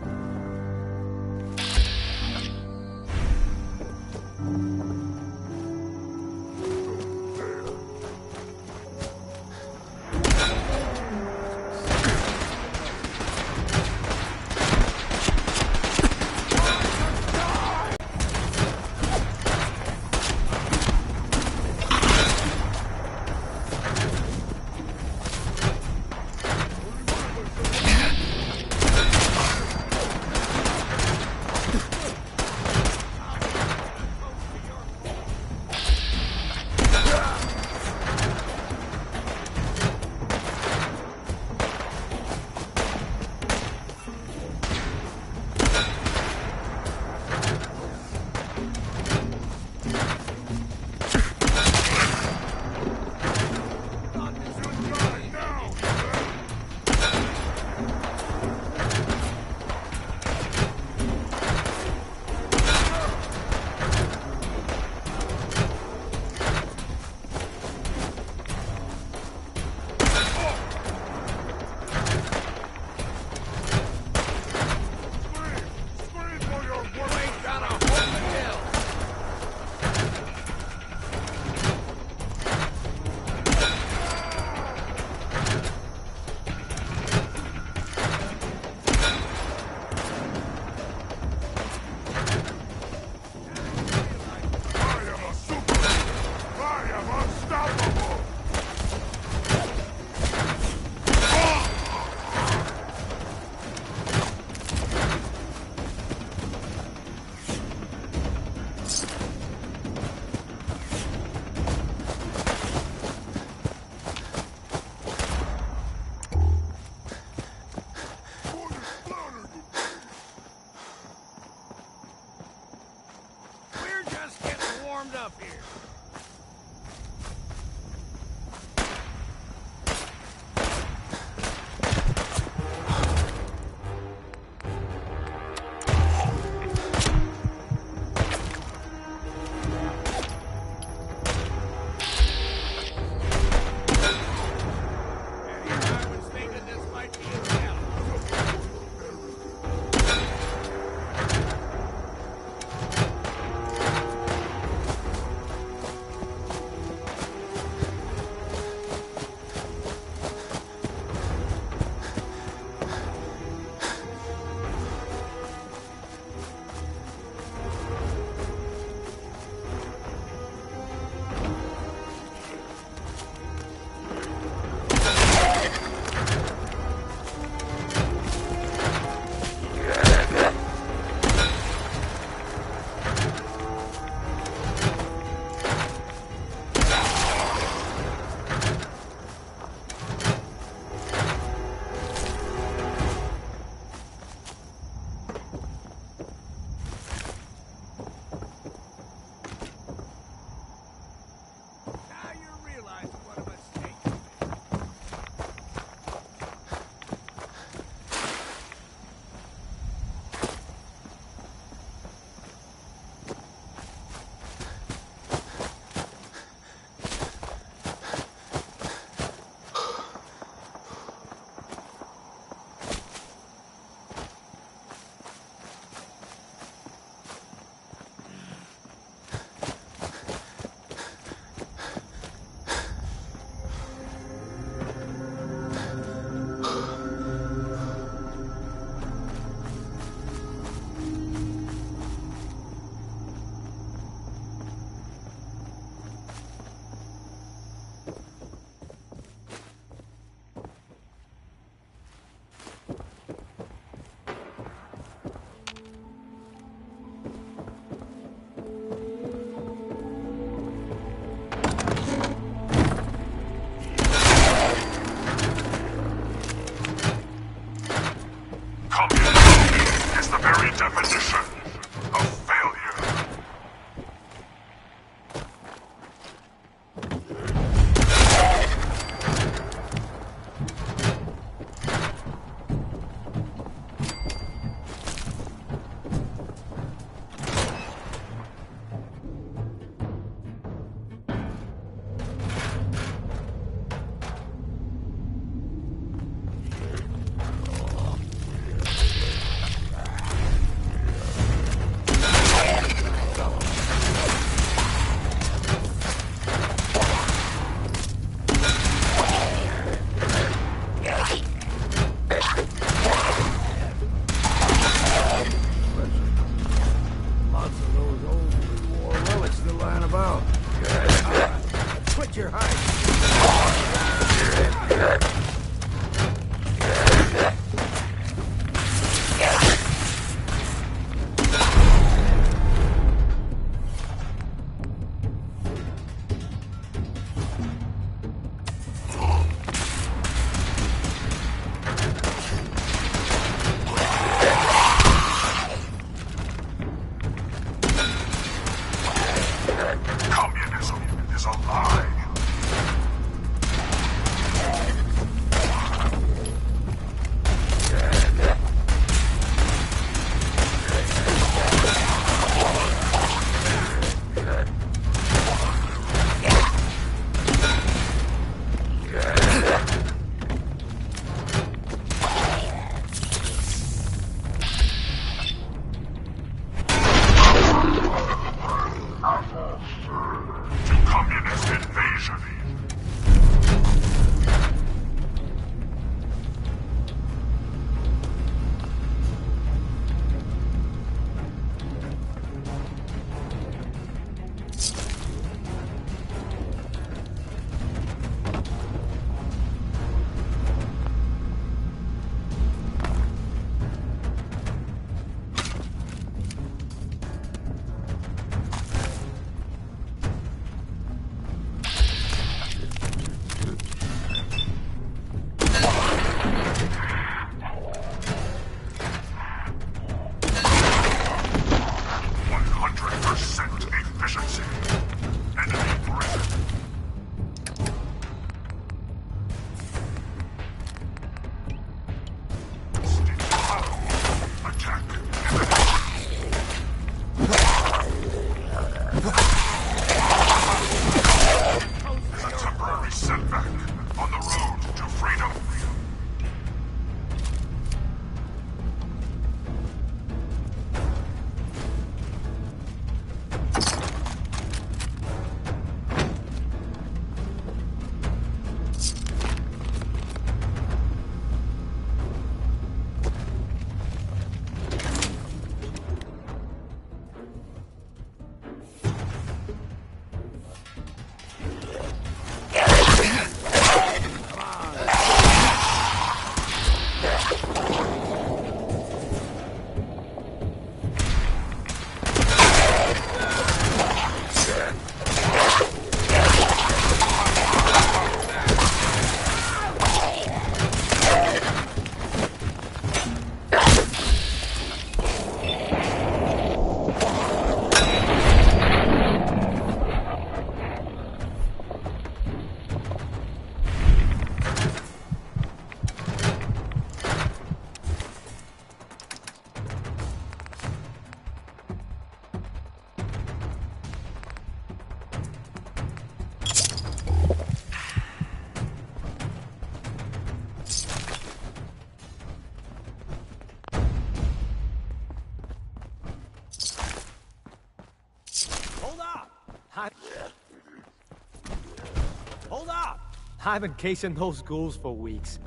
Hold up! I've been casing those ghouls for weeks,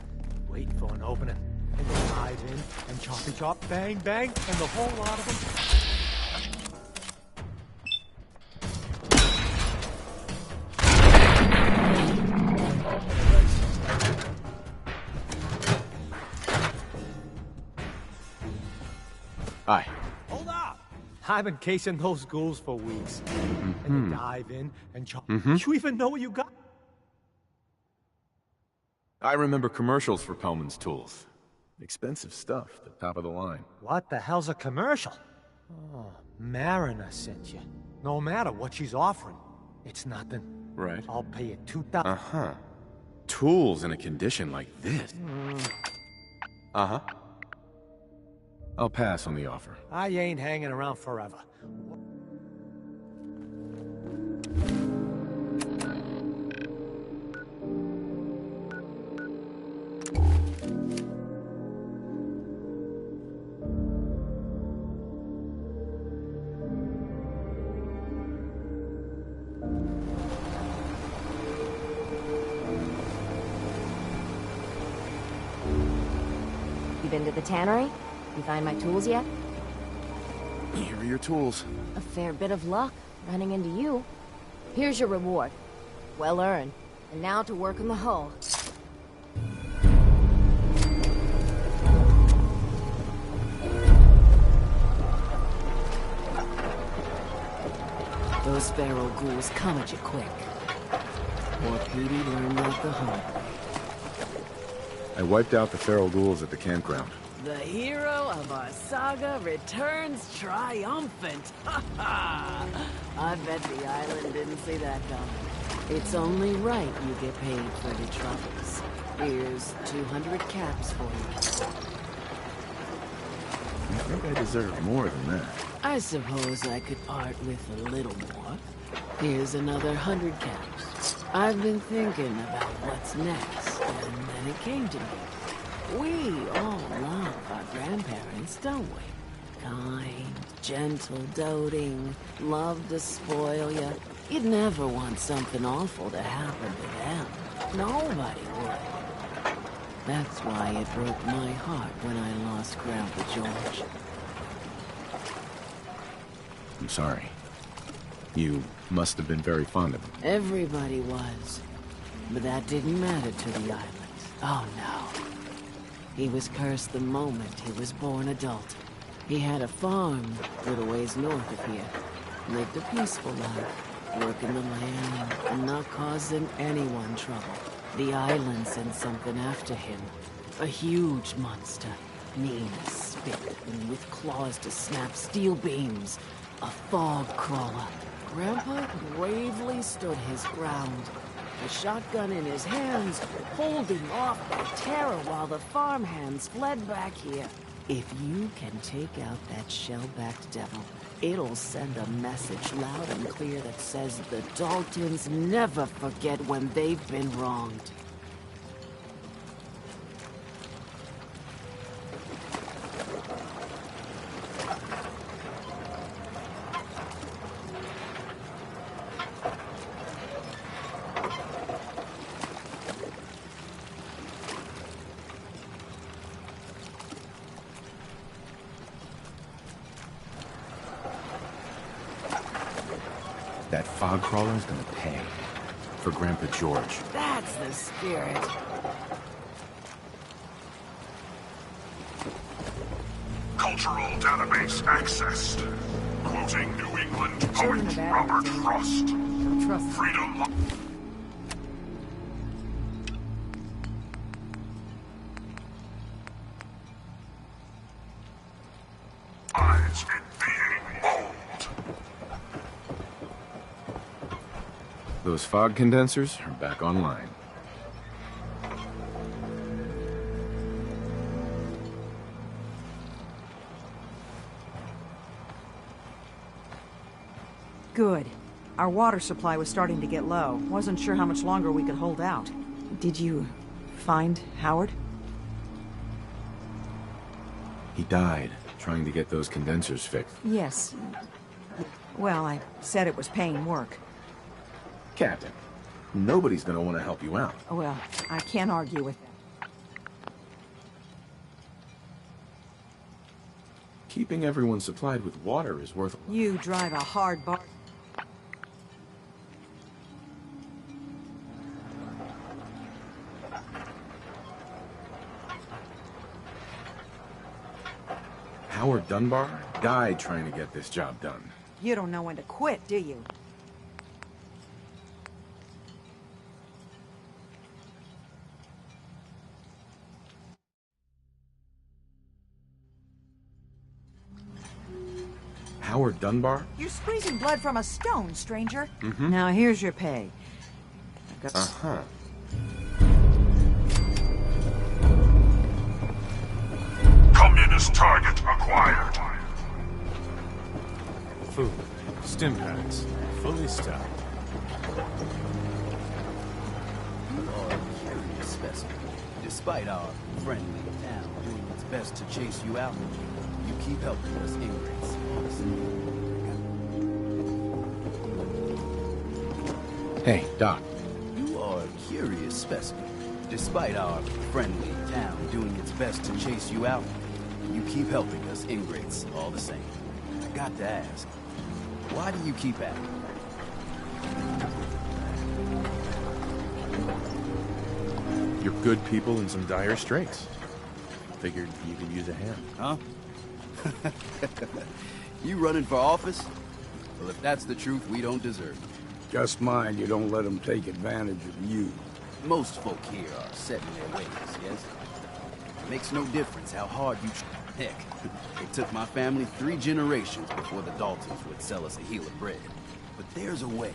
waiting for an opening. And they dive in, and choppy chop, bang bang, and the whole lot of them. Hi. Hold up! I've been casing those ghouls for weeks. And they dive in, and chop. You even know what you got? I remember commercials for Pellman's tools. Expensive stuff, the top of the line. What the hell's a commercial? Oh, Mariner sent you. No matter what she's offering, it's nothing. Right. I'll pay you $2,000. Uh-huh. Tools in a condition like this. Uh-huh. I'll pass on the offer. I ain't hanging around forever. You been to the tannery? You find my tools yet? Here are your tools. A fair bit of luck running into you. Here's your reward. Well earned. And now to work on the hull. Those feral ghouls come at you quick. Poor Petey learned that the hard way. I wiped out the feral ghouls at the campground. The hero of our saga returns triumphant. I bet the island didn't see that coming. It's only right you get paid for the troubles. Here's 200 caps for you. I think I deserve more than that. I suppose I could part with a little more. Here's another 100 caps. I've been thinking about what's next, and then it came to me. We all love our grandparents, don't we? Kind, gentle, doting, love to spoil you. You'd never want something awful to happen to them. Nobody would. That's why it broke my heart when I lost Grandpa George. I'm sorry. You must have been very fond of him. Everybody was. But that didn't matter to the island. Oh no. He was cursed the moment he was born adult. He had a farm a little ways north of here. Lived a peaceful life, working the land and not causing anyone trouble. The island sent something after him. A huge monster. Mean as spit and with claws to snap steel beams. A fog crawler. Grandpa bravely stood his ground. A shotgun in his hands, holding off the terror while the farmhands fled back here. If you can take out that shell-backed devil, it'll send a message loud and clear that says the Daltons never forget when they've been wronged. That fog crawler's gonna pay. For Grandpa George. That's the spirit. Cultural database accessed. Quoting New England poet Robert Frost. Freedom. Eyes in being bold. Those fog condensers are back online. Good. Our water supply was starting to get low. Wasn't sure how much longer we could hold out. Did you find Howard? He died trying to get those condensers fixed. Yes. Well, I said it was paying work. Captain. Nobody's gonna want to help you out. Well, I can't argue with that. Keeping everyone supplied with water is worth a lot. You drive a hard bargain. Howard Dunbar died trying to get this job done. You don't know when to quit, do you? Howard Dunbar? You're squeezing blood from a stone, stranger. Mm-hmm. Now here's your pay. Uh-huh. Communist target acquired. Food. Stim packs. Fully stocked. You are a curious specimen. Despite our friendly town doing its best to chase you out, you keep helping us ingrates. Hey, Doc. You are a curious specimen. Despite our friendly town doing its best to chase you out, you keep helping us ingrates all the same. I got to ask, why do you keep at it? You're good people in some dire straits. Figured you could use a hand. Huh? You running for office? Well, if that's the truth, we don't deserve it. Just mind you don't let them take advantage of you. Most folk here are set in their ways, yes? It makes no difference how hard you try. Heck, it took my family 3 generations before the Daltons would sell us a heel of bread. But there's a way.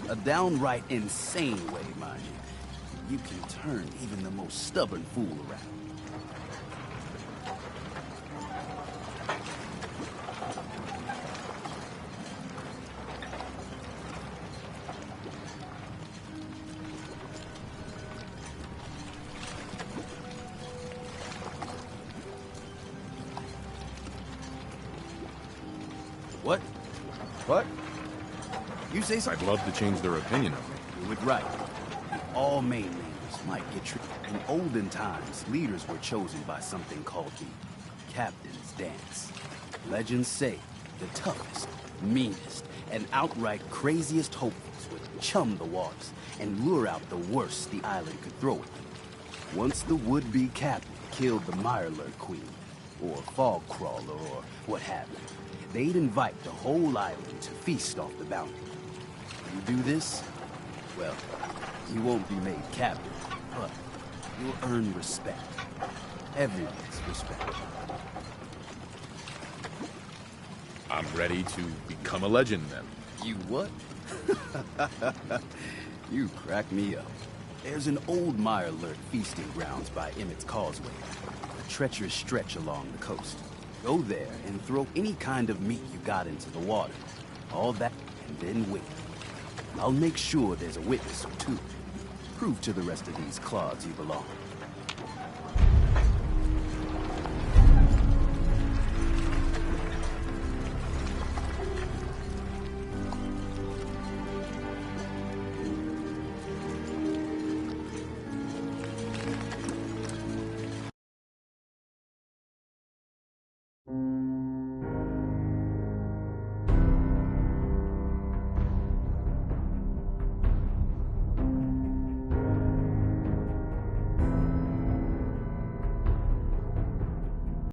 A downright insane way, mind you. You can turn even the most stubborn fool around. What? What? You say something? I'd love to change their opinion of me. You would right. All mainlanders might get tricked. In olden times, leaders were chosen by something called the Captain's Dance. Legends say the toughest, meanest, and outright craziest hopefuls would chum the waters and lure out the worst the island could throw at them. Once the would-be captain killed the Mirelurk Queen, or Fog Crawler, or what have you, they'd invite the whole island to feast off the bounty. You do this, well, you won't be made captain, but you'll earn respect. Everyone's respect. I'm ready to become a legend, then. You what? You crack me up. There's an old Mirelurk feasting grounds by Emmett's Causeway, a treacherous stretch along the coast. Go there and throw any kind of meat you got into the water. All that, and then wait. I'll make sure there's a witness or two. Prove to the rest of these clods you belong.